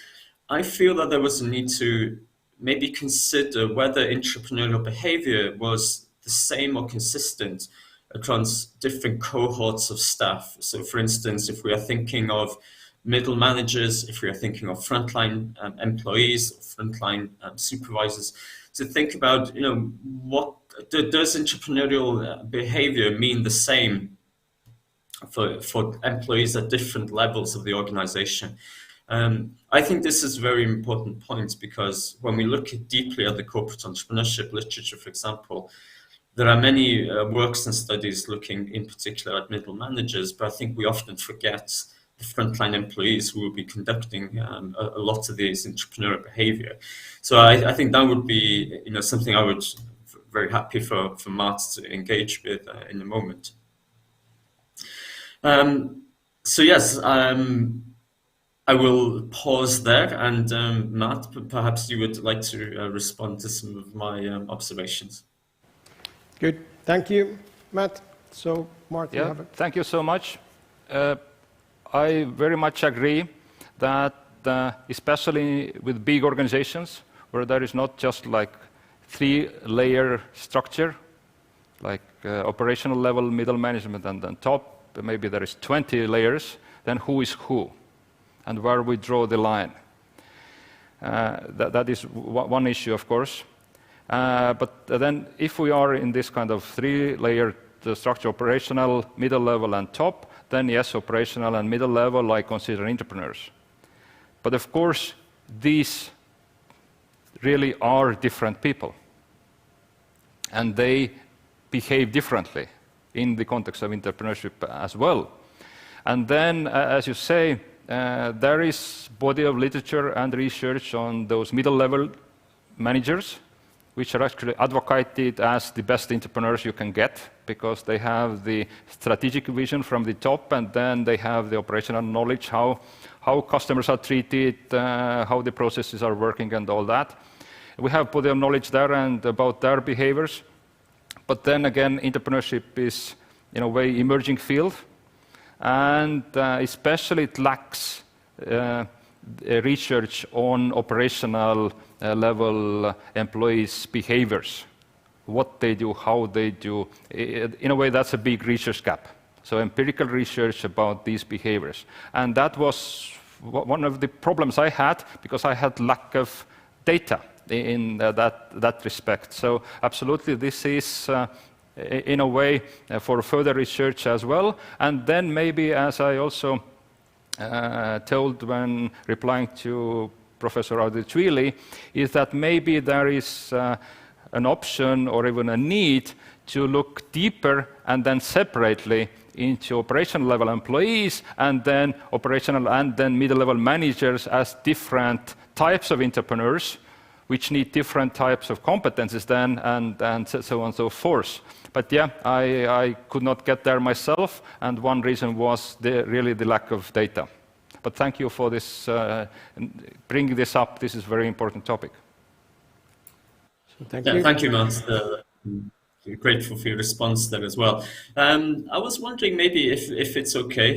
I feel that there was a need to maybe consider whether intrapreneurial behavior was the same or consistent across different cohorts of staff. So for instance, if we are thinking of middle managers, if we are thinking of frontline employees, or frontline supervisors, to think about, what does intrapreneurial behavior mean the same for employees at different levels of the organization? I think this is a very important point because when we look deeply at the corporate entrepreneurship literature, for example, there are many works and studies looking in particular at middle managers, but I think we often forget the frontline employees who will be conducting a lot of these entrepreneurial behavior. So I think that would be something I would very happy for Mart to engage with in a moment. So yes, I will pause there, and Mart, perhaps you would like to respond to some of my observations. Good, thank you, Matt. So, Mart, you have it. Thank you so much. I very much agree that especially with big organizations where there is not just like 3-layer structure, like operational level, middle management, and then top, maybe there is 20 layers, then who is who and where we draw the line. That is one issue, of course. But then if we are in this kind of 3-layer structure, operational, middle level, and top, then yes, operational and middle level, I consider entrepreneurs. But of course, these really are different people. And they behave differently in the context of entrepreneurship as well. And then, as you say, there is body of literature and research on those middle-level managers, which are actually advocated as the best entrepreneurs you can get, because they have the strategic vision from the top, and then they have the operational knowledge, how customers are treated, how the processes are working, and all that. We have body of knowledge there and about their behaviors. But then again, entrepreneurship is, in a way, emerging field, and especially it lacks research on operational level employees' behaviors, what they do, how they do. In a way, that's a big research gap. So empirical research about these behaviors. And that was one of the problems I had, because I had lack of data in that respect. So absolutely, this is in a way for further research as well. And then maybe, as I also told when replying to Professor Ardichvili, is that maybe there is an option or even a need to look deeper and then separately into operational level employees and then operational and then middle level managers as different types of entrepreneurs, which need different types of competencies then, and so on and so forth. But yeah, I could not get there myself, and one reason was really the lack of data. But thank you for this, bringing this up. This is a very important topic. So thank you. Thank you, Mart. Grateful for your response there as well. I was wondering maybe if it's okay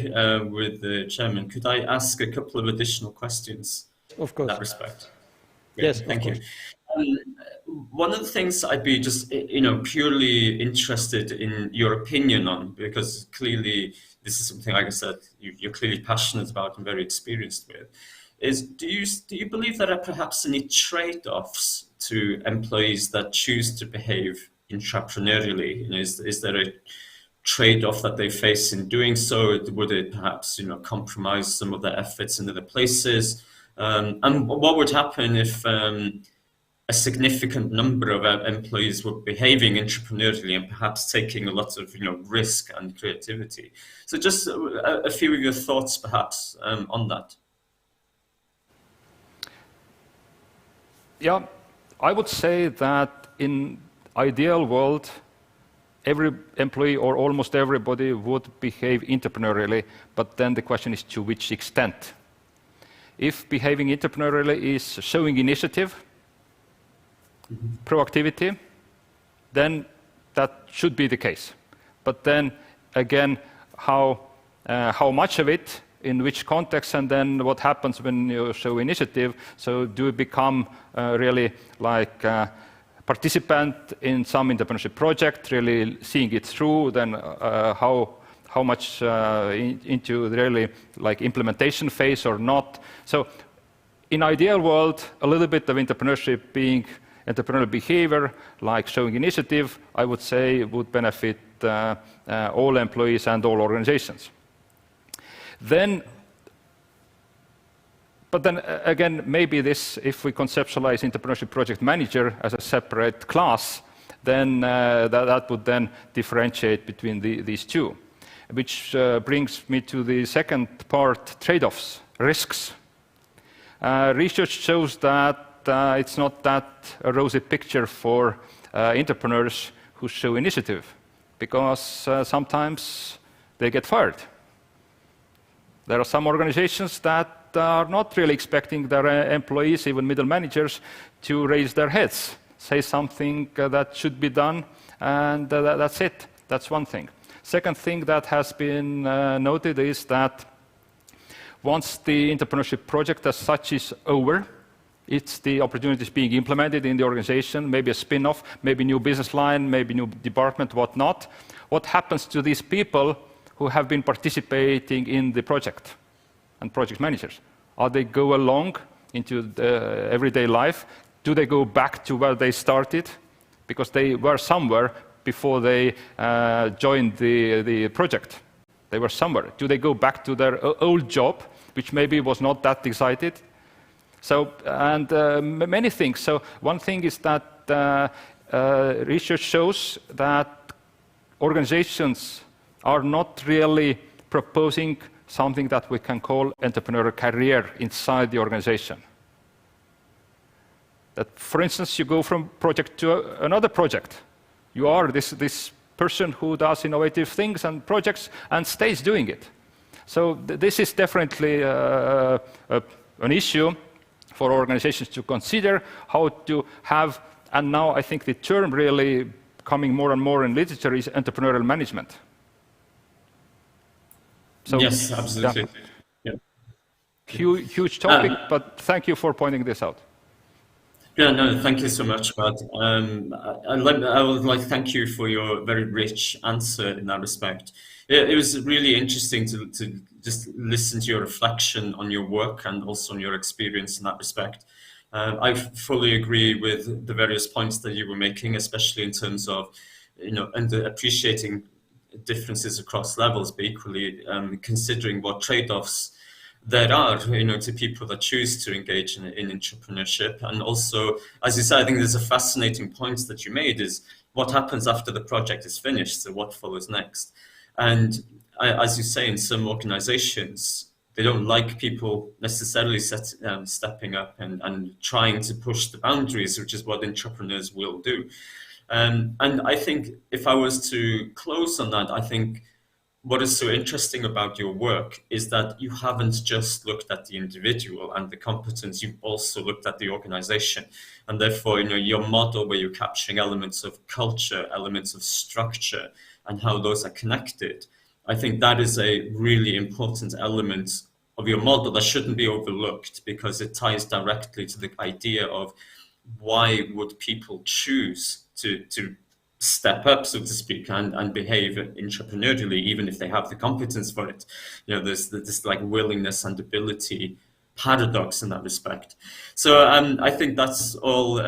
with the chairman, could I ask a couple of additional questions? Of course. In that respect? Yeah, yes, thank you. One of the things I'd be just purely interested in your opinion on, because clearly this is something, like I said, you're clearly passionate about and very experienced with, is do you believe there are perhaps any trade-offs to employees that choose to behave intrapreneurially? Is there a trade-off that they face in doing so? Would it perhaps compromise some of their efforts in other places? And what would happen if a significant number of employees were behaving entrepreneurially and perhaps taking a lot of risk and creativity? So just a few of your thoughts perhaps on that. Yeah, I would say that in ideal world, every employee or almost everybody would behave entrepreneurially, but then the question is to which extent. If behaving entrepreneurially is showing initiative, proactivity, then that should be the case. But then again, how much of it, in which context, and then what happens when you show initiative? So do you become really like a participant in some entrepreneurship project, really seeing it through? Then how much into really like implementation phase or not? So in ideal world, a little bit of entrepreneurship being entrepreneurial behavior, like showing initiative, I would say would benefit all employees and all organizations. But then again, maybe this, if we conceptualize entrepreneurship project manager as a separate class, then that would then differentiate between these two, which brings me to the second part, trade-offs, risks. Research shows that it's not that a rosy picture for entrepreneurs who show initiative, because sometimes they get fired. There are some organizations that are not really expecting their employees, even middle managers, to raise their heads, say something that should be done, and that's it. That's one thing. Second thing that has been noted is that once the entrepreneurship project as such is over, it's the opportunities being implemented in the organization, maybe a spin-off, maybe new business line, maybe new department, whatnot. What happens to these people who have been participating in the project and project managers? Are they go along into the everyday life? Do they go back to where they started? Because they were somewhere before they joined the project. They were somewhere. Do they go back to their old job, which maybe was not that excited? So, and many things. So one thing is that research shows that organizations are not really proposing something that we can call entrepreneurial career inside the organization. That, for instance, you go from project to another project. You are this person who does innovative things and projects and stays doing it. So this is definitely an issue for organizations to consider how to have, and now I think the term really coming more and more in literature is entrepreneurial management. So, yes, absolutely. Yeah. Huge topic, but thank you for pointing this out. Yeah, no, thank you so much, Mart. I would like to thank you for your very rich answer in that respect. It was really interesting to just listen to your reflection on your work and also on your experience in that respect. I fully agree with the various points that you were making, especially in terms of, appreciating differences across levels, but equally considering what trade-offs there are, to people that choose to engage in entrepreneurship. And also, as you said, I think there's a fascinating point that you made, is what happens after the project is finished, so what follows next. And as you say, in some organizations, they don't like people necessarily stepping up and trying to push the boundaries, which is what entrepreneurs will do. And I think if I was to close on that, I think what is so interesting about your work is that you haven't just looked at the individual and the competence, you've also looked at the organization. And therefore, your model where you're capturing elements of culture, elements of structure, and how those are connected, I think that is a really important element of your model that shouldn't be overlooked, because it ties directly to the idea of why would people choose to step up, so to speak, and behave entrepreneurially, even if they have the competence for it. There's this like willingness and ability paradox in that respect. So I think that's all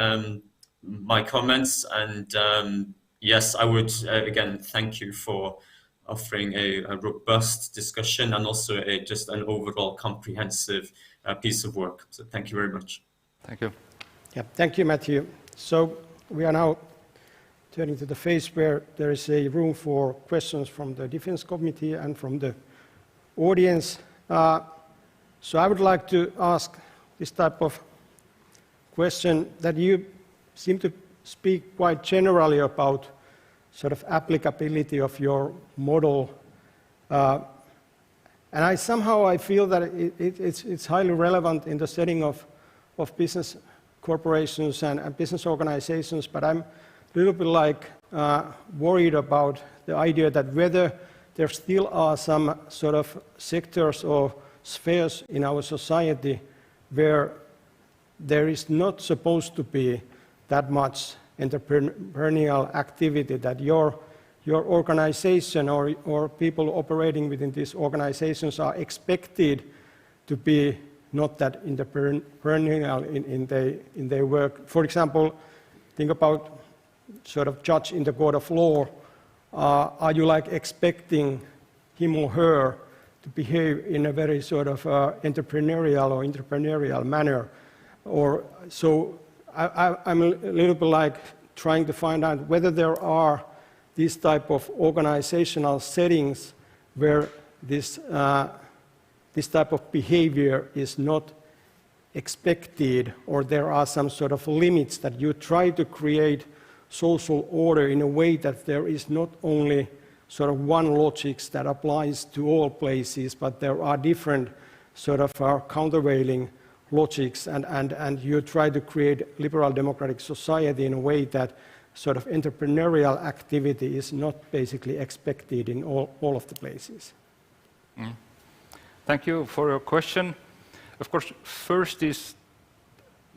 my comments. And yes, I would again thank you for offering a robust discussion and also just an overall comprehensive piece of work. So thank you very much. Thank you. Yeah, thank you, Matthew. So we are now turning to the phase where there is a room for questions from the Defense Committee and from the audience. So I would like to ask this type of question that you seem to speak quite generally about sort of applicability of your model. And I feel that it's highly relevant in the setting of business corporations and business organizations, but I'm a little bit worried about the idea that whether there still are some sort of sectors or spheres in our society where there is not supposed to be that much entrepreneurial activity, that your organization or people operating within these organizations are expected to be not that entrepreneurial in their work. For example, think about sort of judge in the court of law. Are you expecting him or her to behave in a very sort of entrepreneurial manner? Or so I'm a little bit trying to find out whether there are these type of organizational settings where this type of behavior is not expected, or there are some sort of limits that you try to create social order in a way that there is not only sort of one logic that applies to all places, but there are different sort of countervailing logics, and you try to create liberal democratic society in a way that sort of entrepreneurial activity is not basically expected in all of the places. Mm. Thank you for your question. Of course, first is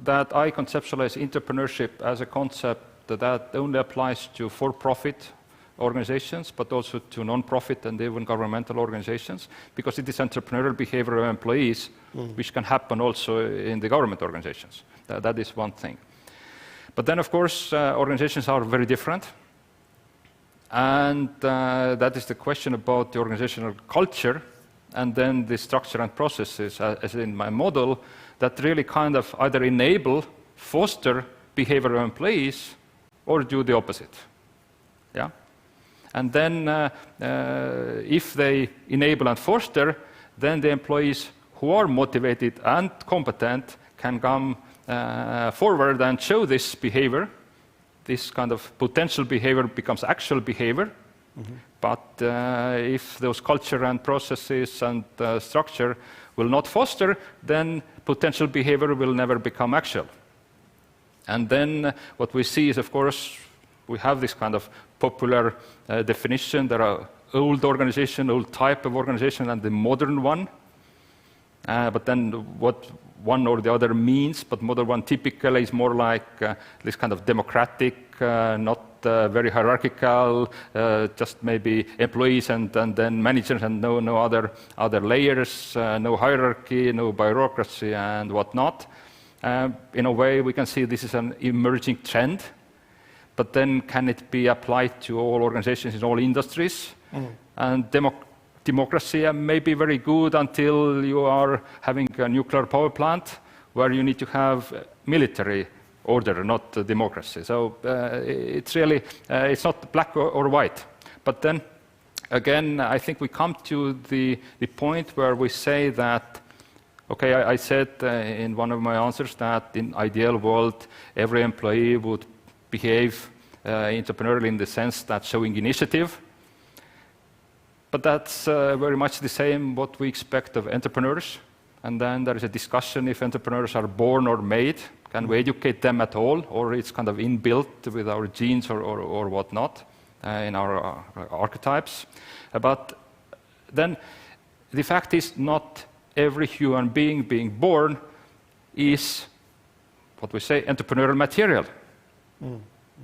that I conceptualize entrepreneurship as a concept that only applies to for-profit organizations, but also to non-profit and even governmental organizations, because it is entrepreneurial behavior of employees, which can happen also in the government organizations. That is one thing. But then, of course, organizations are very different. And that is the question about the organizational culture, and then the structure and processes, as in my model, that really kind of either enable, foster behavior of employees, or do the opposite. Yeah? And then if they enable and foster, then the employees who are motivated and competent can come forward and show this behavior. This kind of potential behavior becomes actual behavior. Mm-hmm. But if those culture and processes and structure will not foster, then potential behavior will never become actual. And then what we see is, of course, we have this kind of popular definition. There are old organization, old type of organization, and the modern one. But then what one or the other means, but modern one typically is more like this kind of democratic, not very hierarchical, just maybe employees and then managers and no other layers, no hierarchy, no bureaucracy and whatnot. In a way, we can see this is an emerging trend, but then can it be applied to all organizations in all industries? And democracy may be very good until you are having a nuclear power plant where you need to have military order, not democracy. So it's really, it's not black or white. But then, again, I think we come to the point where we say that, okay, I said in one of my answers that in ideal world, every employee would behave entrepreneurially in the sense that showing initiative. But that's very much the same what we expect of entrepreneurs. And then there is a discussion if entrepreneurs are born or made. Can we educate them at all? Or it's kind of inbuilt with our genes or whatnot in our archetypes. But then the fact is not every human being born is, what we say, entrepreneurial material.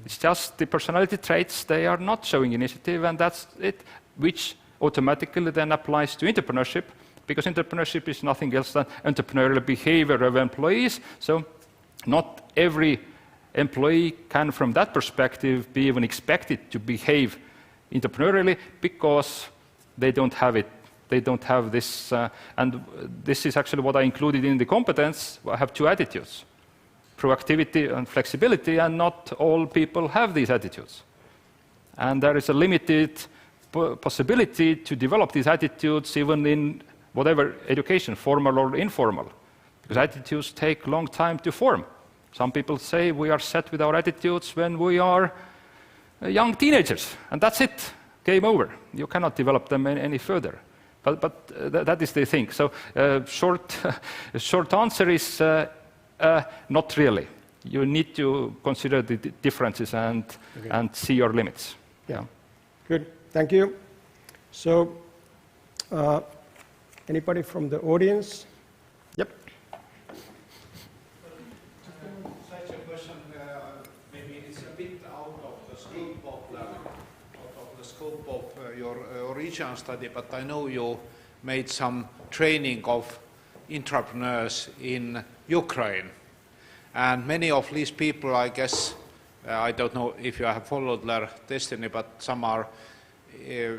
It's just the personality traits, they are not showing initiative, and that's it, which automatically then applies to entrepreneurship, because entrepreneurship is nothing else than entrepreneurial behavior of employees. So not every employee can, from that perspective, be even expected to behave entrepreneurially because they don't have it. They don't have this, and this is actually what I included in the competence. I have two attitudes, proactivity and flexibility, and not all people have these attitudes. And there is a limited possibility to develop these attitudes even in whatever education, formal or informal, because attitudes take a long time to form. Some people say we are set with our attitudes when we are young teenagers, and that's it, game over. You cannot develop them any further. But that is the thing. So short answer is not really. You need to consider the differences and see your limits. Yeah. Good. Thank you. So, anybody from the audience? Yep. Such a question, maybe it's a bit out of the scope of your original study, but I know you made some training of entrepreneurs in Ukraine, and many of these people, I guess, I don't know if you have followed their destiny, but some are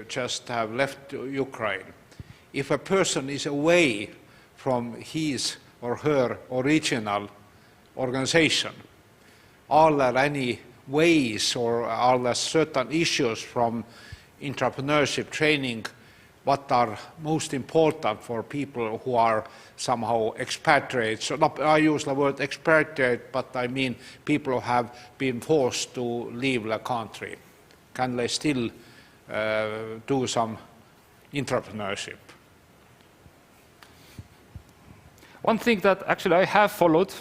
just have left Ukraine. If a person is away from his or her original organization, are there any ways or are there certain issues from entrepreneurship training what are most important for people who are somehow expatriates? So not, I use the word expatriate, but I mean people who have been forced to leave the country. Can they still do some entrepreneurship? One thing that actually I have followed,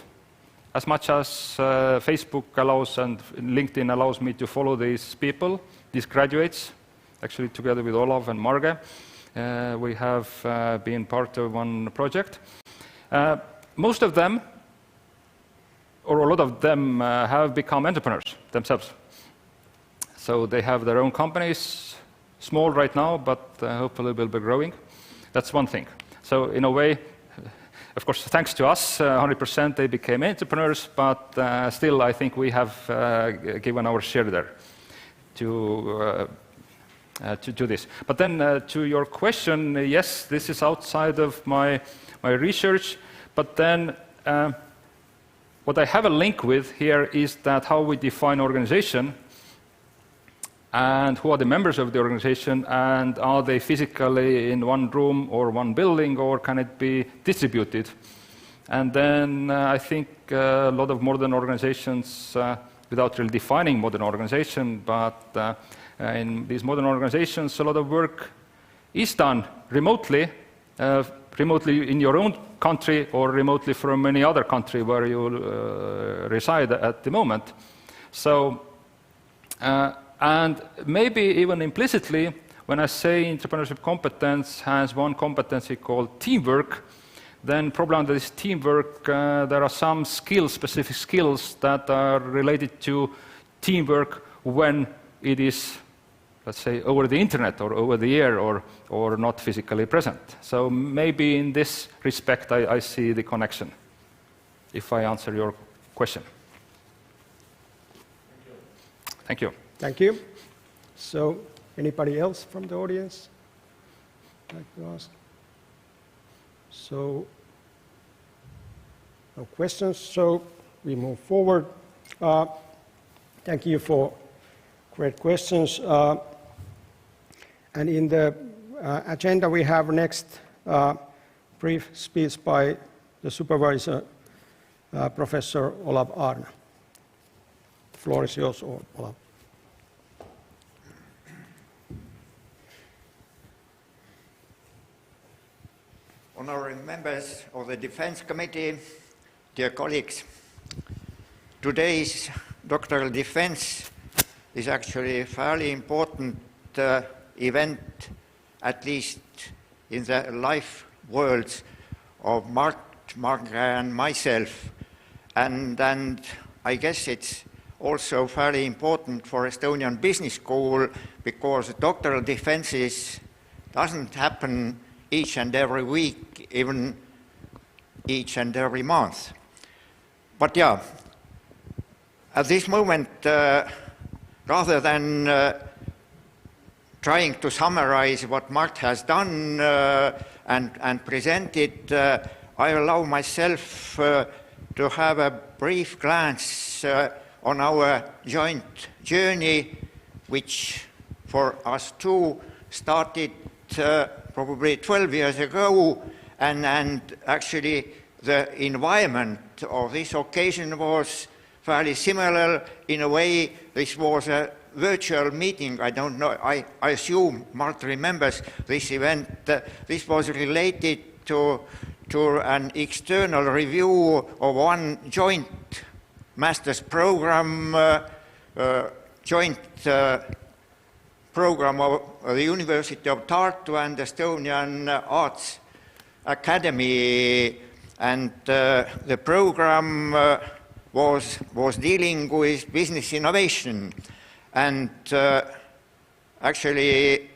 as much as Facebook allows and LinkedIn allows me to follow these people, these graduates, actually together with Olav and Marge, we have been part of one project. Most of them, or a lot of them, have become entrepreneurs themselves. So they have their own companies, small right now, but hopefully will be growing. That's one thing. So in a way, of course, thanks to us, 100% they became entrepreneurs, but still I think we have given our share there to do this. But then to your question, yes, this is outside of my research, but then what I have a link with here is that how we define organization and who are the members of the organization, and are they physically in one room or one building, or can it be distributed? And then I think a lot of modern organizations, without really defining modern organization, but in these modern organizations, a lot of work is done remotely, remotely in your own country or remotely from any other country where you reside at the moment. So, and maybe even implicitly, when I say entrepreneurship competence has one competency called teamwork, then probably under this teamwork there are some skills, specific skills that are related to teamwork when it is, let's say, over the internet or over the air or not physically present. So maybe in this respect I see the connection. if I answer your question. Thank you. Thank you. So, anybody else from the audience like to ask? So, no questions, so we move forward. Thank you for great questions. And in the agenda we have next brief speech by the supervisor, Professor Olav Aarna. The floor is yours, Olav. Honourable members of the Defence Committee, dear colleagues, today's doctoral defence is actually a fairly important event, at least in the life worlds of Marge and myself, and I guess it's also fairly important for Estonian Business School, because doctoral defences doesn't happen each and every week, even each and every month. But yeah, at this moment, rather than trying to summarize what Mart has done and presented, I allow myself to have a brief glance on our joint journey, which for us two started probably 12 years ago, and actually the environment of this occasion was fairly similar. In a way, this was a virtual meeting. I don't know, I assume Mart remembers this event. This was related to an external review of one joint master's program, joint program of the University of Tartu and Estonian Arts Academy, and the program was dealing with business innovation, and actually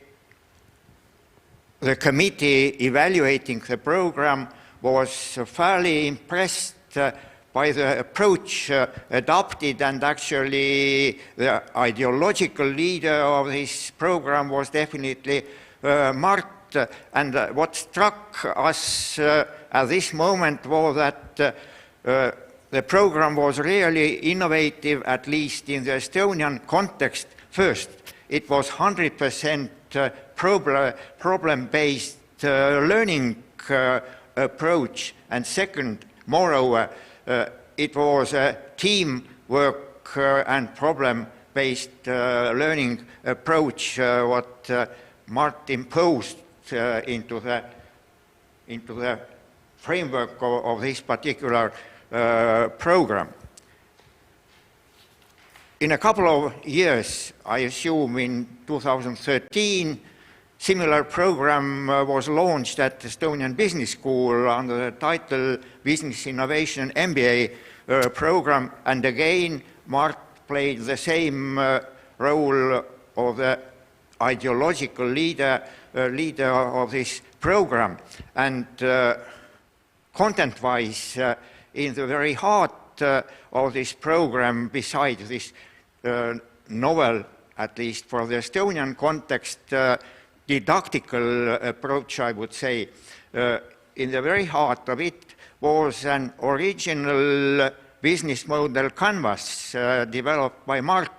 the committee evaluating the program was fairly impressed by the approach adopted, and actually the ideological leader of this program was definitely Mart. And what struck us at this moment was that the program was really innovative, at least in the Estonian context. First, it was 100% problem-based learning approach, and second, moreover, it was a teamwork and problem-based learning approach what Mart imposed into the framework of this particular program. In a couple of years, I assume in 2013, similar program was launched at Estonian Business School under the title Business Innovation MBA program, and again Mart played the same role of the ideological leader of this program. And content-wise, in the very heart of this program, besides this novel, at least for the Estonian context, didactical approach, I would say, in the very heart of it was an original business model canvas developed by Mart,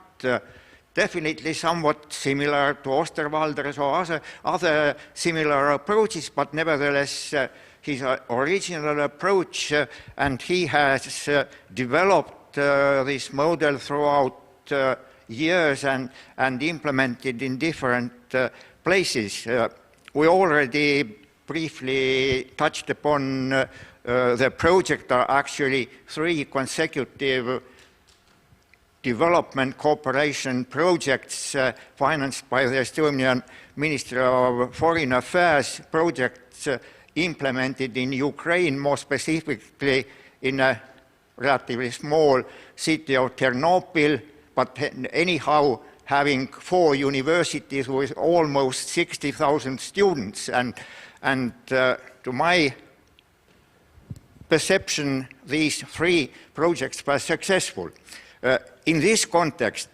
definitely somewhat similar to Osterwalder's or other similar approaches, but nevertheless his original approach, and he has developed this model throughout years and implemented in different places. We already briefly touched upon the project are actually 3 consecutive development cooperation projects financed by the Estonian Ministry of Foreign Affairs, projects implemented in Ukraine, more specifically in a relatively small city of Ternopil, but anyhow having 4 universities with almost 60,000 students. And to my perception these 3 projects were successful. In this context,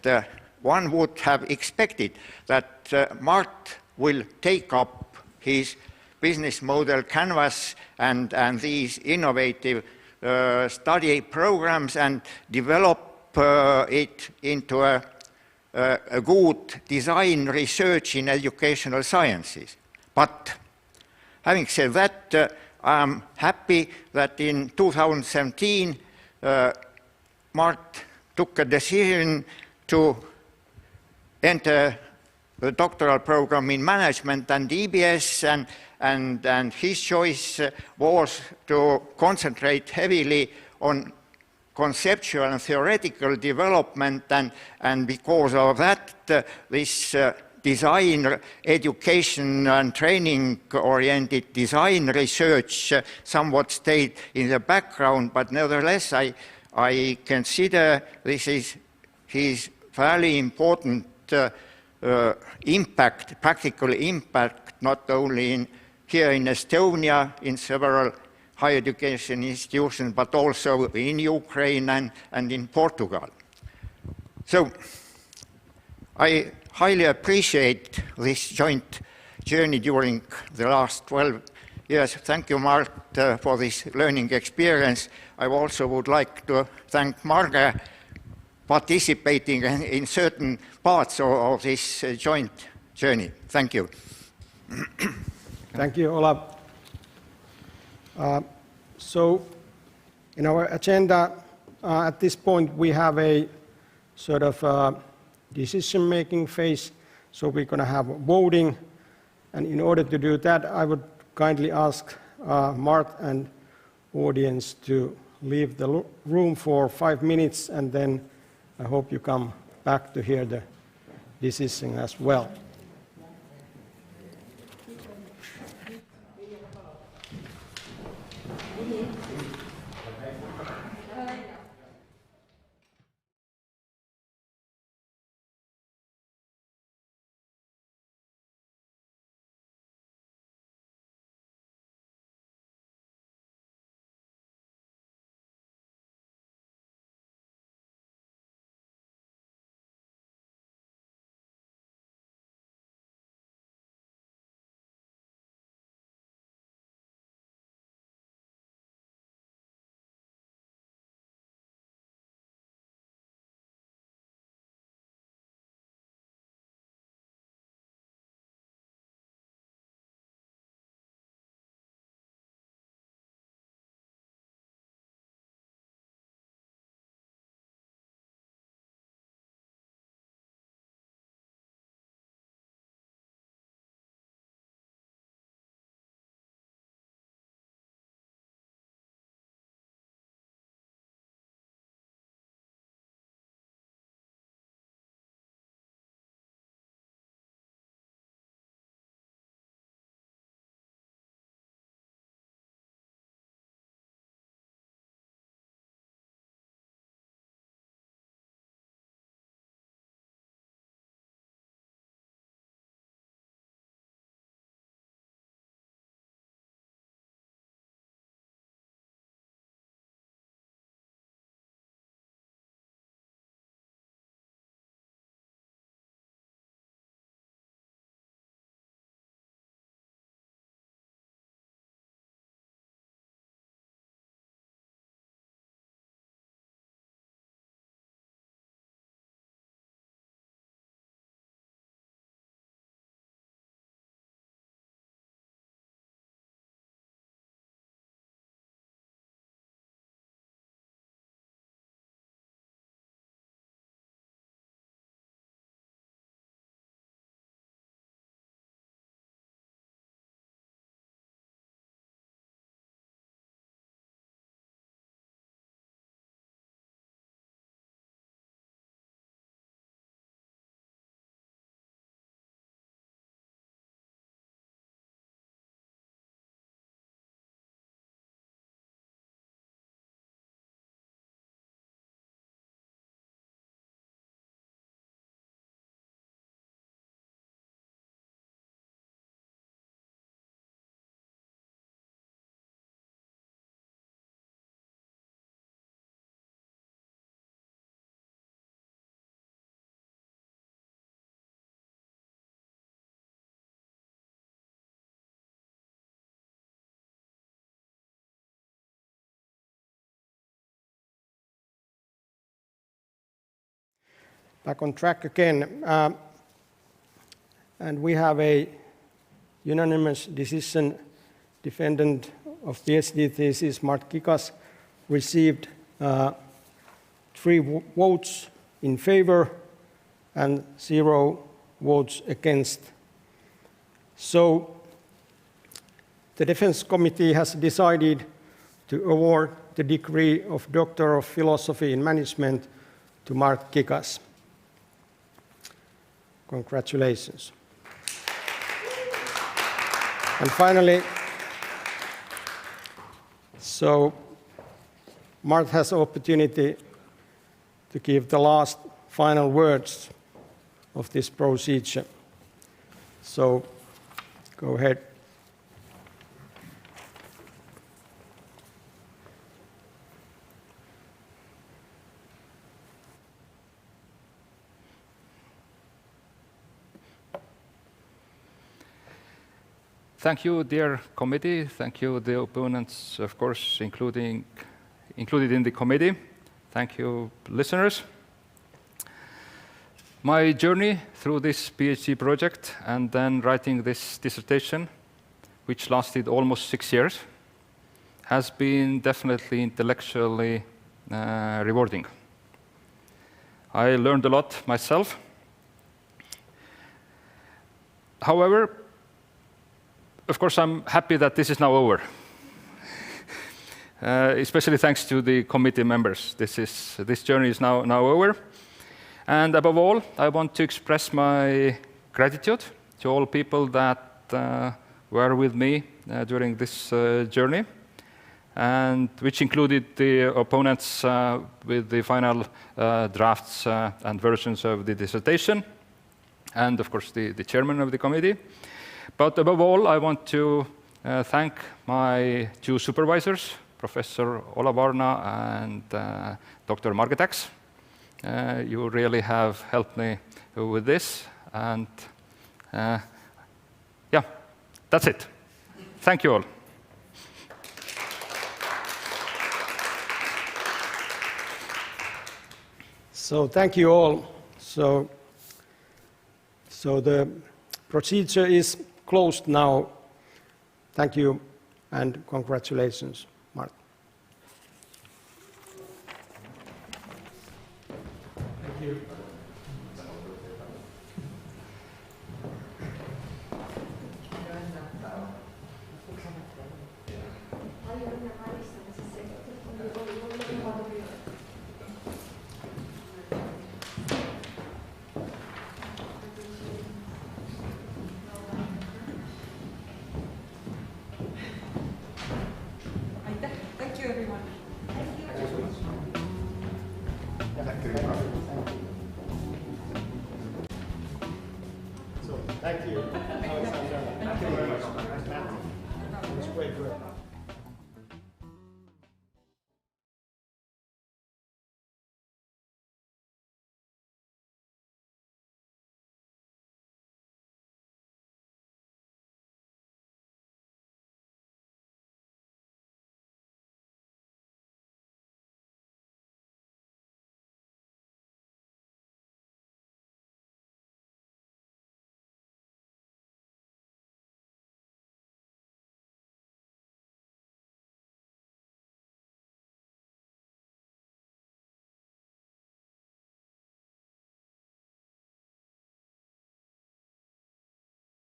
one would have expected that Mart will take up his business model canvas and these innovative study programs and develop it into a good design research in educational sciences. But having said that, I'm happy that in 2017 Mart took a decision to enter the doctoral program in management and EBS, and his choice was to concentrate heavily on conceptual and theoretical development, and because of that, this design education and training-oriented design research somewhat stayed in the background, but nevertheless, I consider this is his fairly important impact, practical impact, not only here in Estonia, in several higher education institutions, but also in Ukraine and in Portugal. So I highly appreciate this joint journey during the last 12 years. Thank you, Mart, for this learning experience. I also would like to thank Marge participating in certain parts of this joint journey. Thank you. Thank you, Olav. So in our agenda, at this point, we have a sort of decision-making phase. So we're going to have voting. And in order to do that, I would kindly ask Mart and audience to leave the room for 5 minutes, and then I hope you come back to hear the decision as well. back on track again. And we have a unanimous decision. Defendant of Ph.D. thesis, Mart Kikas, received 3 votes in favor and 0 votes against. So the Defense Committee has decided to award the degree of Doctor of Philosophy in Management to Mart Kikas. Congratulations. And finally, so Mart has the opportunity to give the last final words of this procedure. So go ahead. Thank you, dear committee. Thank you, the opponents, of course, included in the committee. Thank you, listeners. My journey through this PhD project and then writing this dissertation, which lasted almost 6 years, has been definitely intellectually rewarding. I learned a lot myself. However, of course, I'm happy that this is now over, especially thanks to the committee members. This journey is now over. And above all, I want to express my gratitude to all people that were with me during this journey, and which included the opponents with the final drafts and versions of the dissertation, and of course the chairman of the committee. But above all, I want to thank my 2 supervisors, Professor Olav and Dr. Marge Täks. You really have helped me with this, and yeah, that's it. Thank you all. So thank you all. So the procedure is closed now. Thank you and congratulations, Mart. Thank you. Thank you, Alexandre. Thank you very much. It was great work.